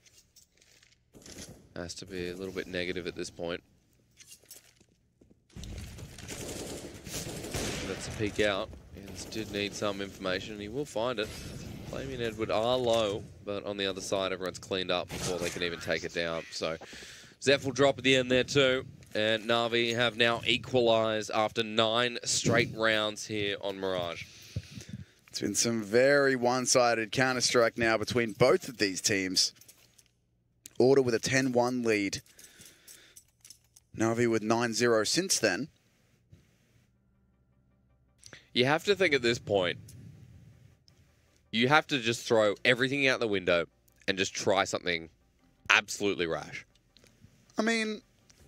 has to be a little bit negative at this point. Let's peek out. Inns did need some information, and he will find it. Flamey and Edward are low, but on the other side, everyone's cleaned up before they can even take it down. So Zeph will drop at the end there too. And Na'Vi have now equalized after 9 straight rounds here on Mirage. It's been some very one-sided Counter-Strike now between both of these teams. Order with a 10-1 lead. Na'Vi with 9-0 since then. You have to think at this point, you have to just throw everything out the window and just try something absolutely rash. I mean,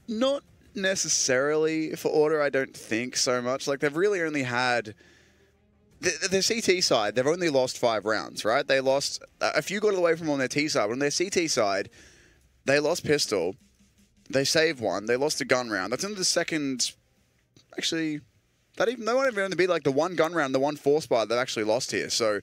not necessarily for Order, I don't think so much. Like, they've really only had... The CT side, they've only lost 5 rounds, right? They lost... A few got away from on their T side, but on their CT side, they lost pistol, they saved one, they lost a gun round. That's in the second... Actually... That might even only be like the 1 gun round, the 1 force bar they've actually lost here. So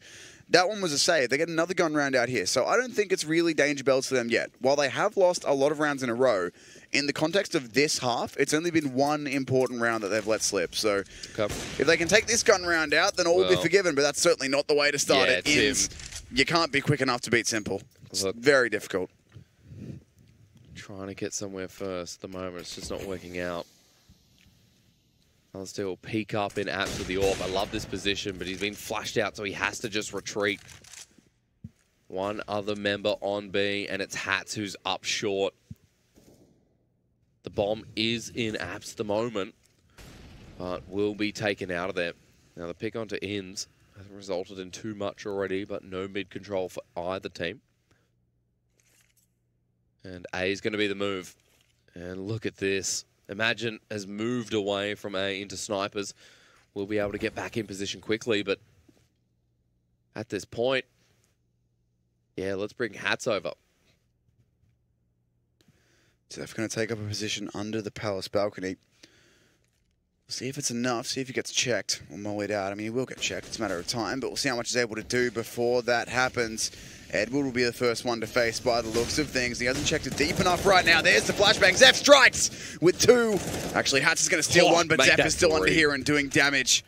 that one was a save. They get another gun round out here. So I don't think it's really danger bells to them yet. While they have lost a lot of rounds in a row, in the context of this half, it's only been 1 important round that they've let slip. So if they can take this gun round out, then all will be forgiven. But that's certainly not the way to start it. You can't be quick enough to beat Simple. It's very difficult. Trying to get somewhere first at the moment. It's just not working out. Alistair will peek up in apps with the AWP. I love this position, but he's been flashed out, so he has to just retreat. One other member on B, and it's Hats who's up short. The bomb is in apps at the moment, but will be taken out of there. Now the pick onto Inns hasn't resulted in too much already, but no mid control for either team. And A is going to be the move. And look at this. Imagine has moved away from A into snipers. We'll be able to get back in position quickly, but at this point, yeah, let's bring Hats over. So they're going to take up a position under the Palace balcony. See if it's enough, see if he gets checked or mollied out. I mean, he will get checked, it's a matter of time, but we'll see how much he's able to do before that happens. Edward will be the first one to face by the looks of things. He hasn't checked it deep enough right now. There's the flashbang. Zeph strikes with 2. Actually, Hats is going to steal 1, but Zeph is still under here and doing damage.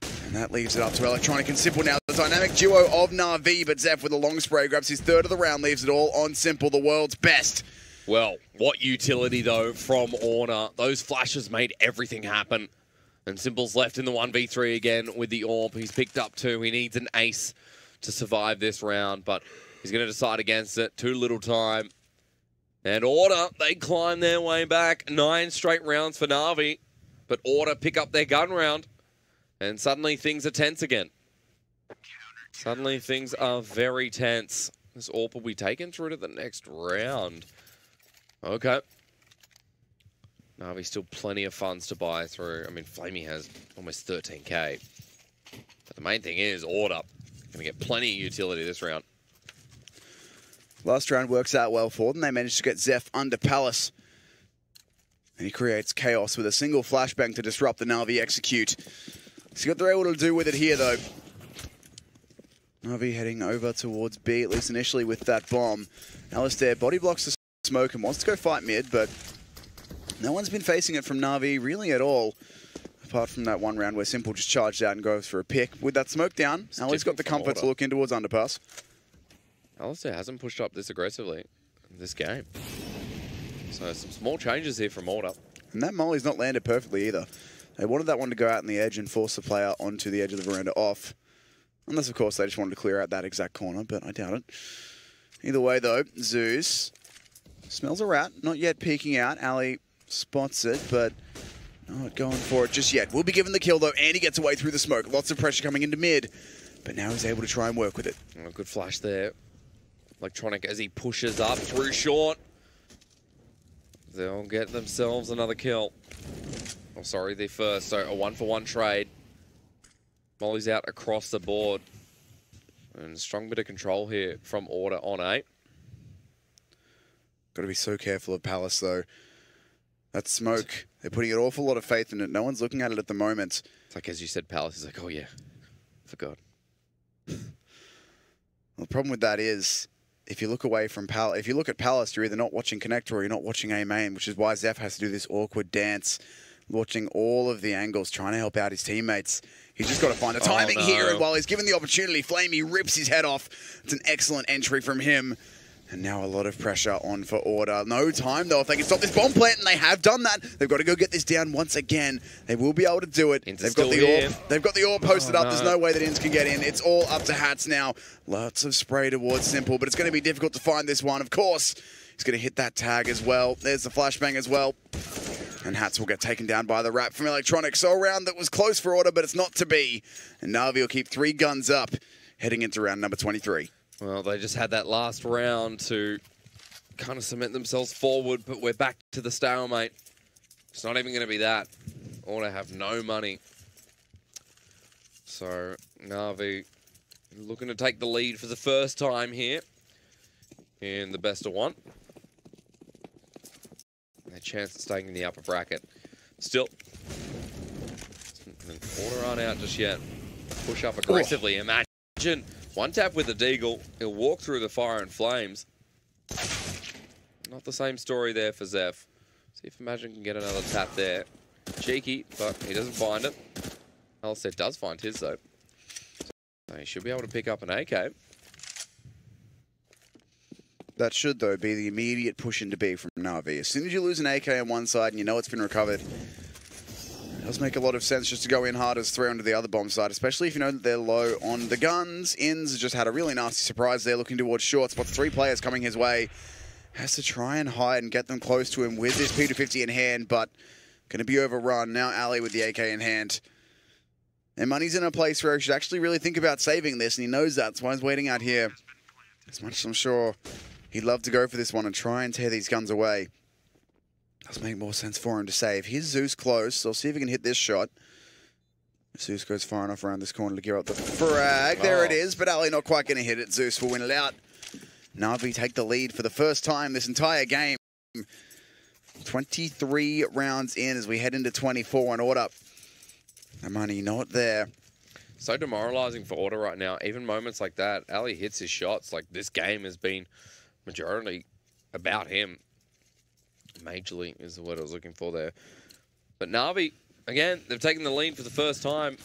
And that leaves it up to Electronic and Simple now. The dynamic duo of Na'Vi, but Zeph with a long spray grabs his 3rd of the round, leaves it all on Simple, the world's best. Well, what utility, though, from Order. Those flashes made everything happen. And Simple's left in the 1v3 again with the AWP. He's picked up 2. He needs an ace to survive this round, but he's going to decide against it. Too little time. And Order, they climb their way back. 9 straight rounds for Na'Vi, but Order pick up their gun round. And suddenly things are tense again. Suddenly things are very tense. This AWP will be taken through to the next round. Okay. Na'Vi still plenty of funds to buy through. I mean, Flamey has almost 13k. But the main thing is Order. Going to get plenty of utility this round. Last round works out well for them. They managed to get Zeph under Palace. And he creates chaos with a single flashbang to disrupt the Na'Vi execute. See what they're able to do with it here, though. Na'Vi heading over towards B, at least initially with that bomb. Alistair body blocks the smoke and wants to go fight mid, but no one's been facing it from Na'Vi really at all. Apart from that one round where Simple just charged out and goes for a pick. With that smoke down, Ali's got the comfort to look in towards underpass. Alistair hasn't pushed up this aggressively in this game. So some small changes here from Order. And that molly's not landed perfectly either. They wanted that one to go out on the edge and force the player onto the edge of the veranda off. Unless, of course, they just wanted to clear out that exact corner, but I doubt it. Either way, though, Zeus smells a rat. Not yet peeking out. Ali spots it, but not going for it just yet. Will be given the kill, though, and he gets away through the smoke. Lots of pressure coming into mid, but now he's able to try and work with it. Oh, good flash there. Electronic as he pushes up through short. They'll get themselves another kill. Oh, sorry, the first. So a 1-for-1 trade. Molly's out across the board. And strong bit of control here from Order on A. Got to be so careful of Palace, though. That smoke, they're putting an awful lot of faith in it. No one's looking at it at the moment. It's like, as you said, Palace is like, oh yeah, forgot. Well, the problem with that is, if you look away from Palace, if you look at Palace, you're either not watching Connector or you're not watching A main, which is why Zeph has to do this awkward dance, watching all of the angles, trying to help out his teammates. He's just got to find the timing here, and while he's given the opportunity, Flamey rips his head off. It's an excellent entry from him. And now a lot of pressure on for Order. No time, though. If they can stop this bomb plant, and they have done that, they've got to go get this down once again. They will be able to do it. They've got the AWP. They've got the AWP posted up. There's no way that Inns can get in. It's all up to Hats now. Lots of spray towards Simple, but it's going to be difficult to find this one. Of course, he's going to hit that tag as well. There's the flashbang as well. And Hats will get taken down by the wrap from Electronic. So a round that was close for Order, but it's not to be. And Na'Vi will keep 3 guns up, heading into round number 23. Well, they just had that last round to kind of cement themselves forward, but we're back to the stalemate. It's not even going to be that. Order have no money. So Na'Vi looking to take the lead for the first time here in the best of 1. A chance of staying in the upper bracket. Still, Order aren't out just yet. Push up aggressively. Imagine one tap with the Deagle. He'll walk through the fire and flames. Not the same story there for Zeph. See if Imagine can get another tap there. Cheeky, but he doesn't find it. Alistair does find his, though. So he should be able to pick up an AK. That should, though, be the immediate push into B from Na'Vi. As soon as you lose an AK on one side and you know it's been recovered, it does make a lot of sense just to go in hard as 3 onto the other bomb side, especially if you know that they're low on the guns. Inns has just had a really nasty surprise there, looking towards short. Spots 3 players coming his way. Has to try and hide and get them close to him with this P250 in hand, but going to be overrun. Now Ali with the AK in hand. And Money's in a place where he should actually really think about saving this, and he knows that. That's why he's waiting out here. As much as I'm sure He'd love to go for this one and try and tear these guns away. Does make more sense for him to save. Here's Zeus close, so I'll see if he can hit this shot. Zeus goes far enough around this corner to gear up the frag. There it is, but Ali not quite going to hit it. Zeus will win it out. Na'Vi take the lead for the first time this entire game. 23 rounds in as we head into 24 and Order. The money not there. So demoralizing for Order right now. Even moments like that, Ali hits his shots. Like, this game has been majority about him. Majorly is the word I was looking for there. But Na'Vi, again, they've taken the lead for the first time.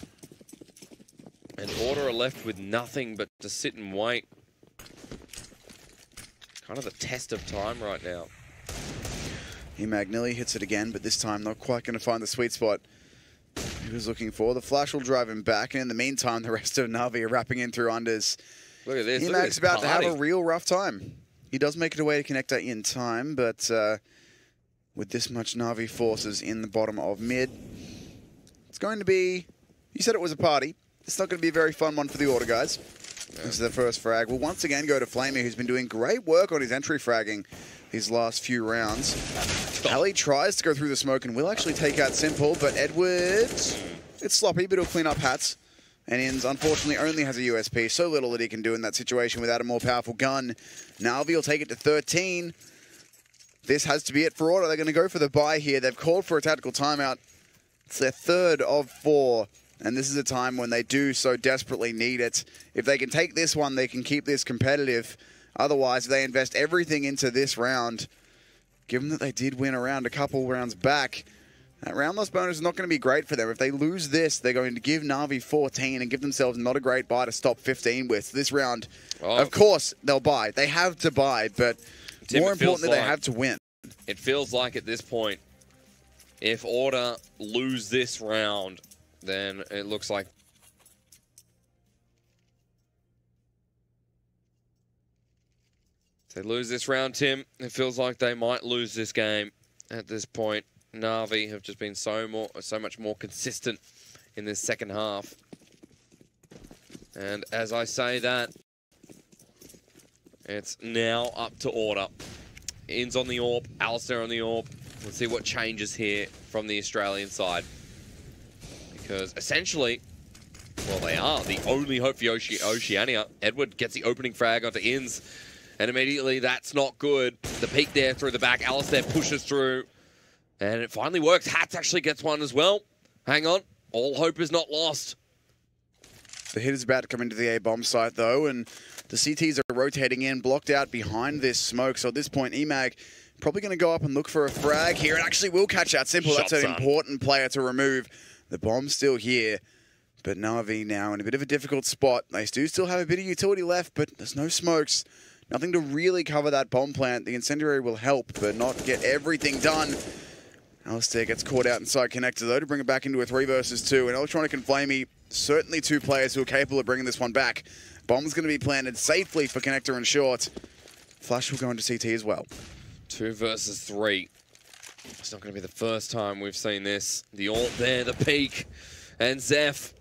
And Order are left with nothing but to sit and wait. Kind of the test of time right now. Emag nearly hits it again, but this time not quite going to find the sweet spot he was looking for. The flash will drive him back, and in the meantime, the rest of Na'Vi are wrapping in through unders. Look at this. Emag's about to have a real rough time. He does make it away to connector in time, but with this much Na'Vi forces in the bottom of mid, it's going to be... You said it was a party. It's not going to be a very fun one for the Order guys. Yeah. This is the first frag. We'll once again go to Flamey, who's been doing great work on his entry fragging these last few rounds. Ali tries to go through the smoke and will actually take out Simple, but Edward, it's sloppy, but he'll clean up hats. And Inns, unfortunately, only has a USP. So little that he can do in that situation without a more powerful gun. Na'Vi will take it to 13. This has to be it for Order. They're going to go for the buy here. They've called for a tactical timeout. It's their third of 4. And this is a time when they do so desperately need it. If they can take this one, they can keep this competitive. Otherwise, if they invest everything into this round, given that they did win a round a couple rounds back, that round loss bonus is not going to be great for them. If they lose this, they're going to give Na'Vi 14 and give themselves not a great buy to stop 15 with. This round, of course, they'll buy. They have to buy, but Tim, more importantly, they have to win. It feels like at this point, if Order lose this round, then it looks like if they lose this round, Tim, it feels like they might lose this game at this point. Na'Vi have just been so much more consistent in this second half. And as I say that, it's now up to Order. Inns on the AWP, Alistair on the AWP. Let's see what changes here from the Australian side. Because essentially, well, they are the only hope for Oceania. Edward gets the opening frag onto Inns, and immediately that's not good. The peek there through the back, Alistair pushes through, and it finally works. Hats actually gets one as well. Hang on, all hope is not lost. The hit is about to come into the A-bomb site, though, and the CTs are rotating in, blocked out behind this smoke. So at this point, Emag probably going to go up and look for a frag here. It actually will catch out Simple. That's an important player to remove. The bomb's still here, but Na'Vi now in a bit of a difficult spot. They do still have a bit of utility left, but there's no smokes. Nothing to really cover that bomb plant. The incendiary will help, but not get everything done. Alistair gets caught out inside connector, though, to bring it back into a 3 versus 2. And Electronic and Flamey, certainly 2 players who are capable of bringing this one back. Bomb's going to be planted safely for connector and short. Flash will go into CT as well. 2 versus 3. It's not going to be the first time we've seen this. The ult there, the peak, and Zeph.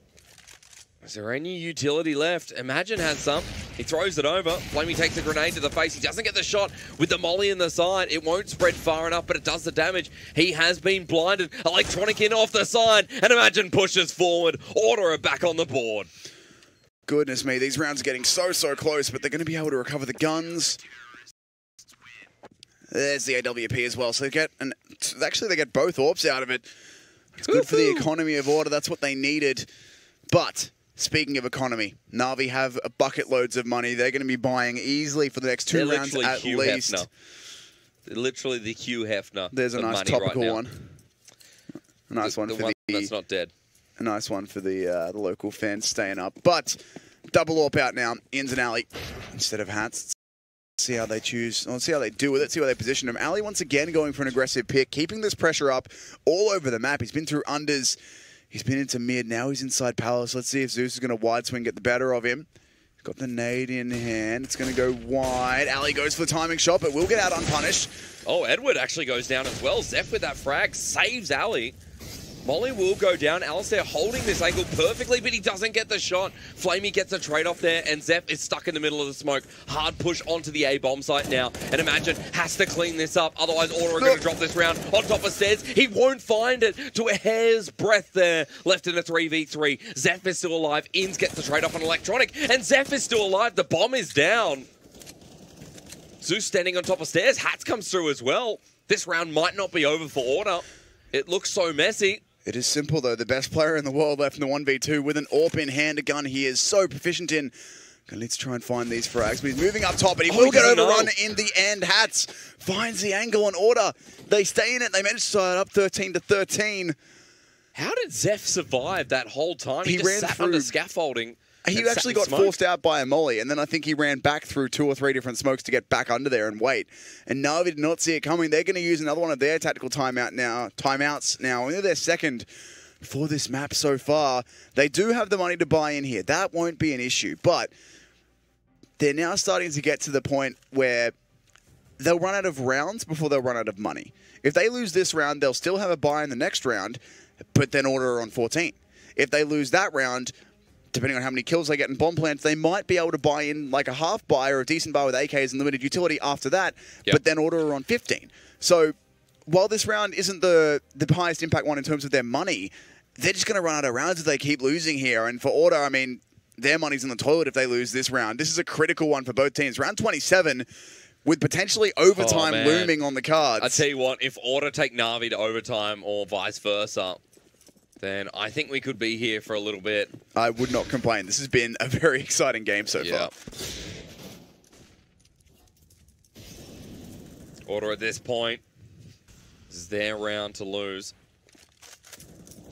Is there any utility left? Imagine has some. He throws it over. Flamey takes a grenade to the face. He doesn't get the shot with the molly in the side. It won't spread far enough, but it does the damage. He has been blinded. Electronic in off the side, and Imagine pushes forward. Order are back on the board. Goodness me, these rounds are getting so close, but they're going to be able to recover the guns. There's the AWP as well, so they get, and actually they get both AWPs out of it. It's good for the economy of Order, that's what they needed. But, speaking of economy, Na'Vi have bucket loads of money. They're going to be buying easily for the next 2 rounds at least. Hefner. They're literally the Hugh Hefner. There's a nice topical right one. A nice one for the that's not dead. A nice one for the local fans staying up. But, double AWP out now, Inns and Ali, instead of Hats. See how they choose, let's see how they do with it, see how they position him. Ali once again going for an aggressive pick, keeping this pressure up all over the map. He's been through unders, he's been into mid, now he's inside Palace. Let's see if Zeus is going to wide swing, get the better of him. He's got the nade in hand, it's going to go wide. Ali goes for the timing shot, but will get out unpunished. Oh, Edward actually goes down as well. Zeph with that frag saves Ali. Molly will go down. Alistair holding this angle perfectly, but he doesn't get the shot. Flamey gets a trade-off there, and Zeph is stuck in the middle of the smoke. Hard push onto the A-bomb site now. And Imagine has to clean this up, otherwise Order are going to drop this round on top of stairs. He won't find it to a hair's breadth there. Left in a 3v3. Zeph is still alive. Inns gets the trade-off on Electronic, and Zeph is still alive. The bomb is down. Zeus standing on top of stairs. Hats comes through as well. This round might not be over for Order. It looks so messy. It is simple, though. The best player in the world left in the 1v2 with an AWP in hand, a gun he is so proficient in. Let's try and find these frags. But he's moving up top, and he will get overrun in the end. Hats finds the angle on Order. They stay in it. They managed to start up 13-13. How did Zeph survive that whole time? He just sat under scaffolding. He actually got forced out by a molly, and then I think he ran back through 2 or 3 different smokes to get back under there and wait. And Navi did not see it coming. They're going to use another one of their tactical timeouts now. Only their second for this map so far. They do have the money to buy in here. That won't be an issue. But they're now starting to get to the point where they'll run out of rounds before they'll run out of money. If they lose this round, they'll still have a buy in the next round, but then Order on 14. If they lose that round, depending on how many kills they get in bomb plants, they might be able to buy in like a half buy or a decent buy with AKs and limited utility after that, but then Order are on 15. So while this round isn't the highest impact one in terms of their money, they're just going to run out of rounds if they keep losing here. And for Order, I mean, their money's in the toilet if they lose this round. This is a critical one for both teams. Round 27 with potentially overtime looming on the cards. I tell you what, if Order take Na'Vi to overtime or vice versa, then I think we could be here for a little bit. I would not complain. This has been a very exciting game so far. Order at this point. This is their round to lose.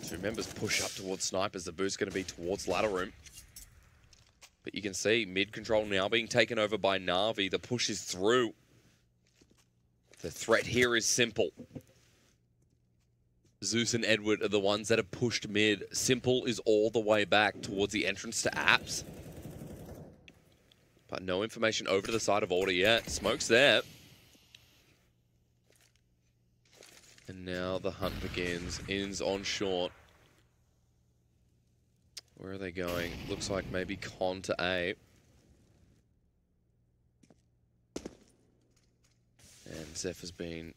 2 members push up towards snipers. The boost's going to be towards ladder room. But you can see mid control now being taken over by Na'Vi. The push is through. The threat here is simple. Zeus and Edward are the ones that have pushed mid. Simple is all the way back towards the entrance to Apps. But no information over to the side of Order yet. Smoke's there. And now the hunt begins. Inns on short. Where are they going? Looks like maybe Con to A. And Zeph has been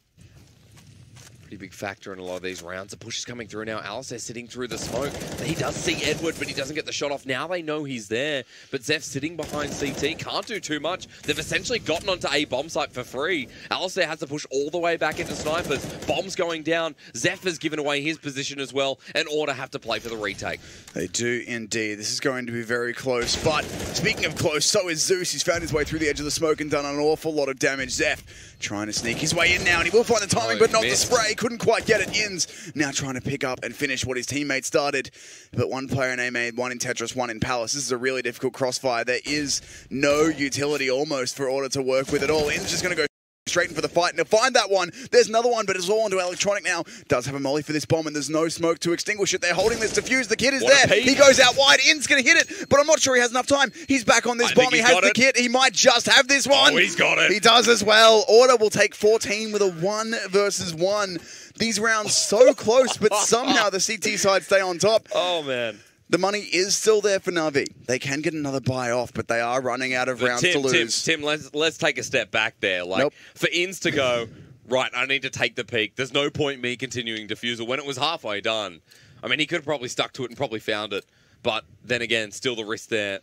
pretty big factor in a lot of these rounds. The push is coming through now. Alistair sitting through the smoke. He does see Edward, but he doesn't get the shot off. Now they know he's there, but Zeph sitting behind CT can't do too much. They've essentially gotten onto a bomb site for free. Alistair has to push all the way back into snipers. Bombs going down. Zeph has given away his position as well, and Order have to play for the retake. They do indeed. This is going to be very close, but speaking of close, so is Zeus. He's found his way through the edge of the smoke and done an awful lot of damage. Zeph trying to sneak his way in now, and he will find the timing, but not the spray. Couldn't quite get it. Inns now trying to pick up and finish what his teammate started. But one player in A made, one in Tetris, one in Palace. This is a really difficult crossfire. There is no utility almost for Order to work with at all. Inns just going to go straight in for the fight, and he'll find that one. There's another one, but it's all onto Electronic now. Does have a molly for this bomb, and there's no smoke to extinguish it. They're holding this defuse. The kid is there. He goes out wide. Inns going to hit it, but I'm not sure he has enough time. He's back on this bomb. He has the kit. He might just have this one. Oh, he's got it. He does as well. Order will take 14 with a 1 versus 1. These rounds so close, but somehow the CT side stay on top. Oh, man. The money is still there for Na'Vi. They can get another buy off, but they are running out of rounds to lose. Tim, let's take a step back there. Like, for Inns to go, right, I need to take the peak. There's no point me continuing Diffusal when it was halfway done. I mean, he could have probably stuck to it and probably found it. But then again, still the risk there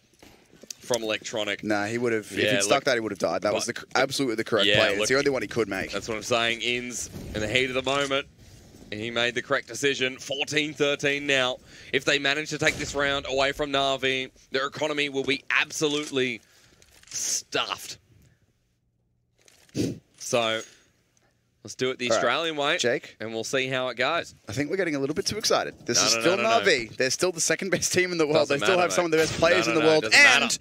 from Electronic. Nah, he would have. If he'd stuck that, he would have died. That was absolutely the correct play. It's the only one he could make. That's what I'm saying. Inns, in the heat of the moment, he made the correct decision. 14-13 now. If they manage to take this round away from Na'Vi, their economy will be absolutely stuffed. So, let's do it the Australian way, Jake, and we'll see how it goes. I think we're getting a little bit too excited. This is still Na'Vi. They're still the second best team in the world. They still have some of the best players in the world. And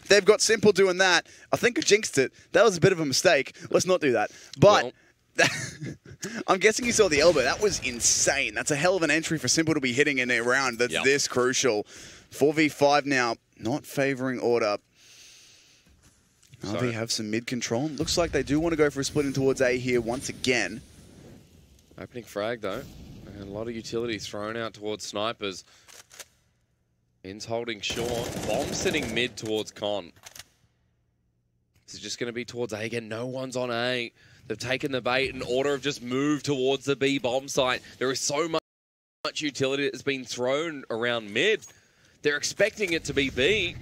they've got Simple doing that. I think I jinxed it. That was a bit of a mistake. Let's not do that. But I'm guessing you saw the elbow. That was insane. That's a hell of an entry for Simple to be hitting in a round that's this crucial. 4v5 now, not favouring Order. Na'Vi have some mid control. Looks like they do want to go for a split in towards A here once again. Opening frag though. And a lot of utility thrown out towards snipers. In's holding short. Bomb sitting mid towards Con. This is just going to be towards A again. No one's on A. They've taken the bait and Order have just moved towards the B bomb site. There is so much utility that's been thrown around mid. They're expecting it to be B.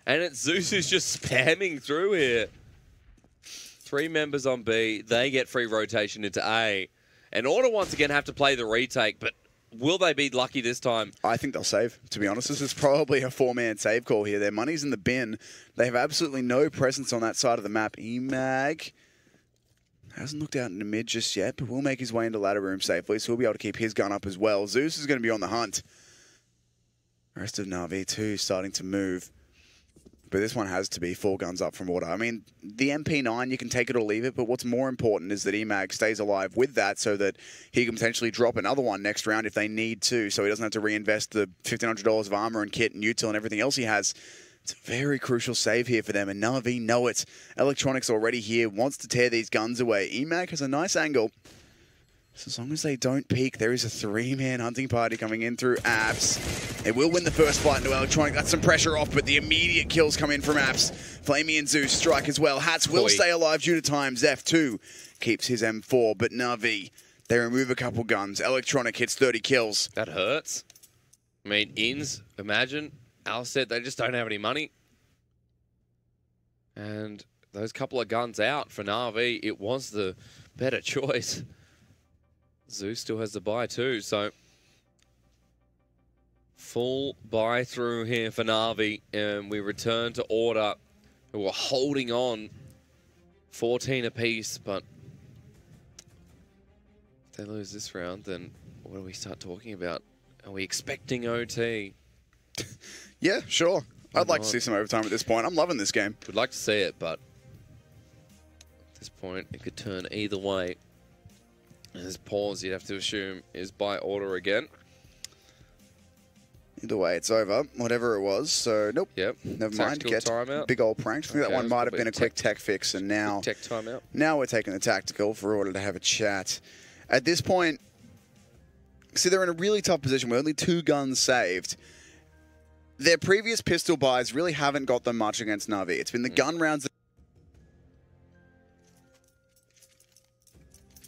And it's Zeus who's just spamming through here. 3 members on B. They get free rotation into A. And Order once again have to play the retake, but will they be lucky this time? I think they'll save, to be honest. This is probably a 4-man save call here. Their money's in the bin. They have absolutely no presence on that side of the map. Emag hasn't looked out into mid just yet, but will make his way into ladder room safely, so he'll be able to keep his gun up as well. Zeus is going to be on the hunt. The rest of Na'Vi too starting to move. But this one has to be 4 guns up from Order. I mean, the MP9, you can take it or leave it, but what's more important is that Emag stays alive with that so that he can potentially drop another one next round if they need to, so he doesn't have to reinvest the $1,500 of armor and kit and util and everything else he has. It's a very crucial save here for them, and Na'Vi know it. Electronics already here, wants to tear these guns away. Emag has a nice angle. So as long as they don't peek, there is a 3-man hunting party coming in through Apps. They will win the first fight into Electronic. That's some pressure off, but the immediate kills come in from Apps. Flamey and Zeus strike as well. Hats will stay alive due to time. Zeph2 keeps his M4, but Na'Vi, they remove a couple guns. Electronic hits 30 kills. That hurts. I mean, Ins, imagine, Alcet, they just don't have any money. And those couple of guns out for Na'Vi, it was the better choice. Zeus still has the buy too, so full buy through here for Na'Vi, and we return to Order, who are holding on 14 apiece, but if they lose this round, then what do we start talking about? Are we expecting OT? Yeah, sure. I'd like to see some overtime at this point. I'm loving this game. Would like to see it, but at this point, it could turn either way. His pause, you'd have to assume, is by Order again. Either way, it's over. Whatever it was. So, nope. Yep. Never mind. Get timeout. Big old prank. I think that one might have been a quick tech fix, and now tech timeout. Now we're taking the tactical for Order to have a chat. At this point, see, they're in a really tough position with only 2 guns saved. Their previous pistol buys really haven't got them much against Na'Vi. It's been the gun rounds.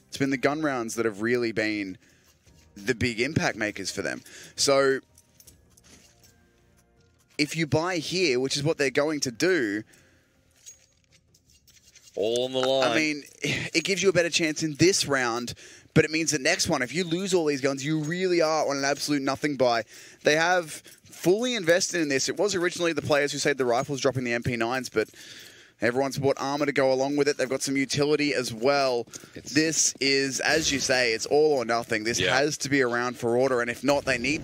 It's been the gun rounds that have really been the big impact makers for them. So if you buy here, which is what they're going to do, all on the line. I mean, it gives you a better chance in this round, but it means the next one, if you lose all these guns, you really are on an absolute nothing buy. They have fully invested in this. It was originally the players who saved the rifles dropping the MP9s, but everyone's bought armor to go along with it. They've got some utility as well. This is, as you say, it's all or nothing. This has to be around for Order, and if not, they either need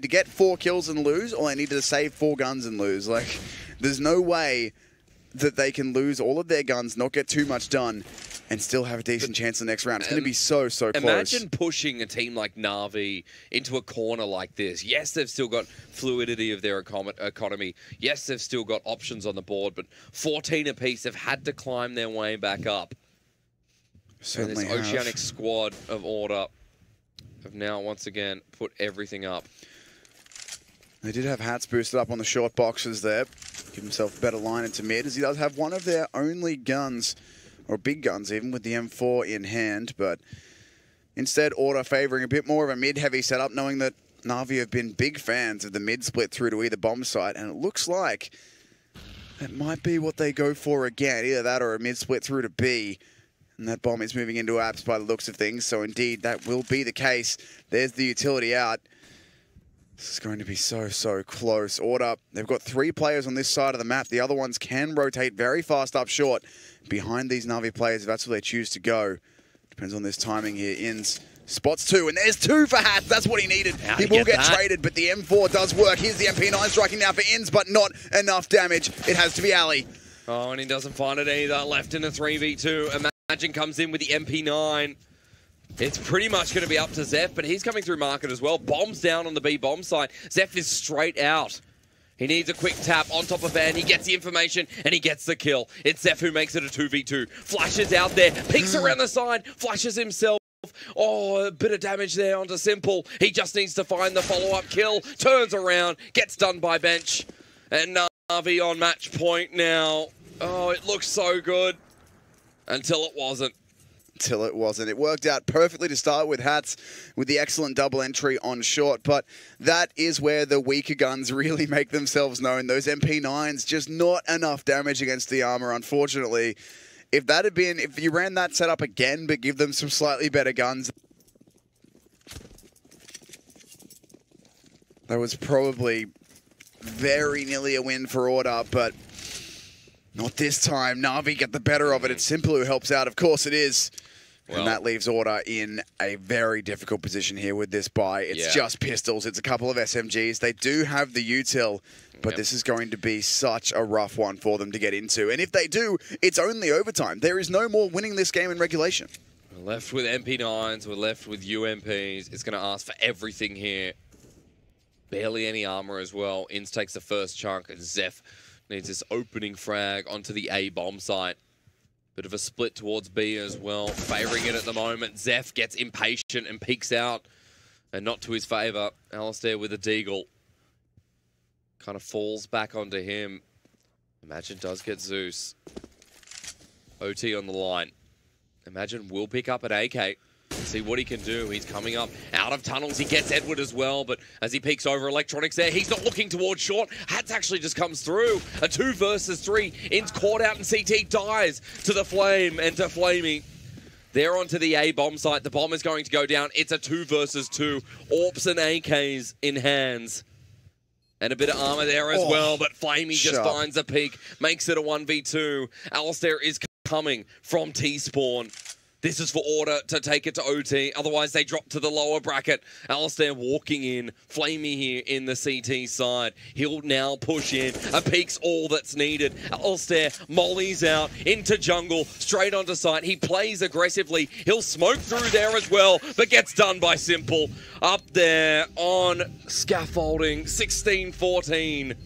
to get 4 kills and lose, or they need to save 4 guns and lose. Like, there's no way that they can lose all of their guns, not get too much done, and still have a decent chance the next round. It's going to be so close. Imagine pushing a team like Na'Vi into a corner like this. Yes, they've still got fluidity of their economy. Yes, they've still got options on the board, but 14 apiece, they've had to climb their way back up. Certainly and this Oceanic squad of Order have now once again put everything up. They did have Hats boosted up on the short boxes there. Give himself a better line into mid, as he does have one of their only guns, or big guns even, with the M4 in hand, but instead Order favouring a bit more of a mid-heavy setup, knowing that Na'Vi have been big fans of the mid-split through to either bomb site, and it looks like that might be what they go for again, either that or a mid-split through to B, and that bomb is moving into Apps by the looks of things, so indeed that will be the case. There's the utility out. This is going to be so close. Order, they've got 3 players on this side of the map. The other ones can rotate very fast up short behind these Na'Vi players if that's where they choose to go. Depends on this timing here. Ins spots 2, and there's 2 for Hats. That's what he needed. He will get traded, but the M4 does work. Here's the MP9 striking now for Ins, but not enough damage. It has to be Ali. Oh, and he doesn't find it either. Left in a 3v2. Imagine comes in with the MP9. It's pretty much going to be up to Zeph, but he's coming through market as well. Bombs down on the B bomb site. Zeph is straight out. He needs a quick tap on top of Van. He gets the information, and he gets the kill. It's Zeph who makes it a 2v2. Flashes out there, peeks around the side, flashes himself. Oh, a bit of damage there onto Simple. He just needs to find the follow-up kill. Turns around, gets done by bench. And Na'Vi on match point now. Oh, it looks so good. Until it wasn't. Till it wasn't. It worked out perfectly to start with Hats with the excellent double entry on short, but that is where the weaker guns really make themselves known. Those MP9s, just not enough damage against the armor, unfortunately. If that had been, if you ran that setup again, but give them some slightly better guns, that was probably very nearly a win for Order, but not this time. Na'Vi get the better of it. It's Simple who helps out. Of course it is. Well, and that leaves Order in a very difficult position here with this buy. It's just pistols. It's a couple of SMGs. They do have the util, but this is going to be such a rough one for them to get into. And if they do, it's only overtime. There is no more winning this game in regulation. We're left with MP9s. We're left with UMPs. It's going to ask for everything here. Barely any armor as well. Inns takes the first chunk, and Zeph needs this opening frag onto the A bomb site. Bit of a split towards B as well. Favouring it at the moment. Zeph gets impatient and peeks out. And not to his favour. Alistair with a deagle. Kind of falls back onto him. Imagine does get Zeus. OT on the line. Imagine will pick up an AK. See what he can do. He's coming up out of tunnels. He gets Edward as well, but as he peeks over Electronics there, he's not looking towards short. Hats actually just comes through. A 2 versus 3. In's caught out and CT dies to the Flame and to Flamey. They're onto the A bomb site. The bomb is going to go down. It's a 2 versus 2. Orps and AKs in hands. And a bit of armor there as well, but Flamey just finds a peak. Makes it a 1v2. Alistair is coming from T-spawn. This is for Order to take it to OT. Otherwise, they drop to the lower bracket. Alistair walking in. Flamey here in the CT side. He'll now push in. A peek's all that's needed. Alistair mollies out into jungle, straight onto site. He plays aggressively. He'll smoke through there as well, but gets done by Simple. Up there on scaffolding, 16-14.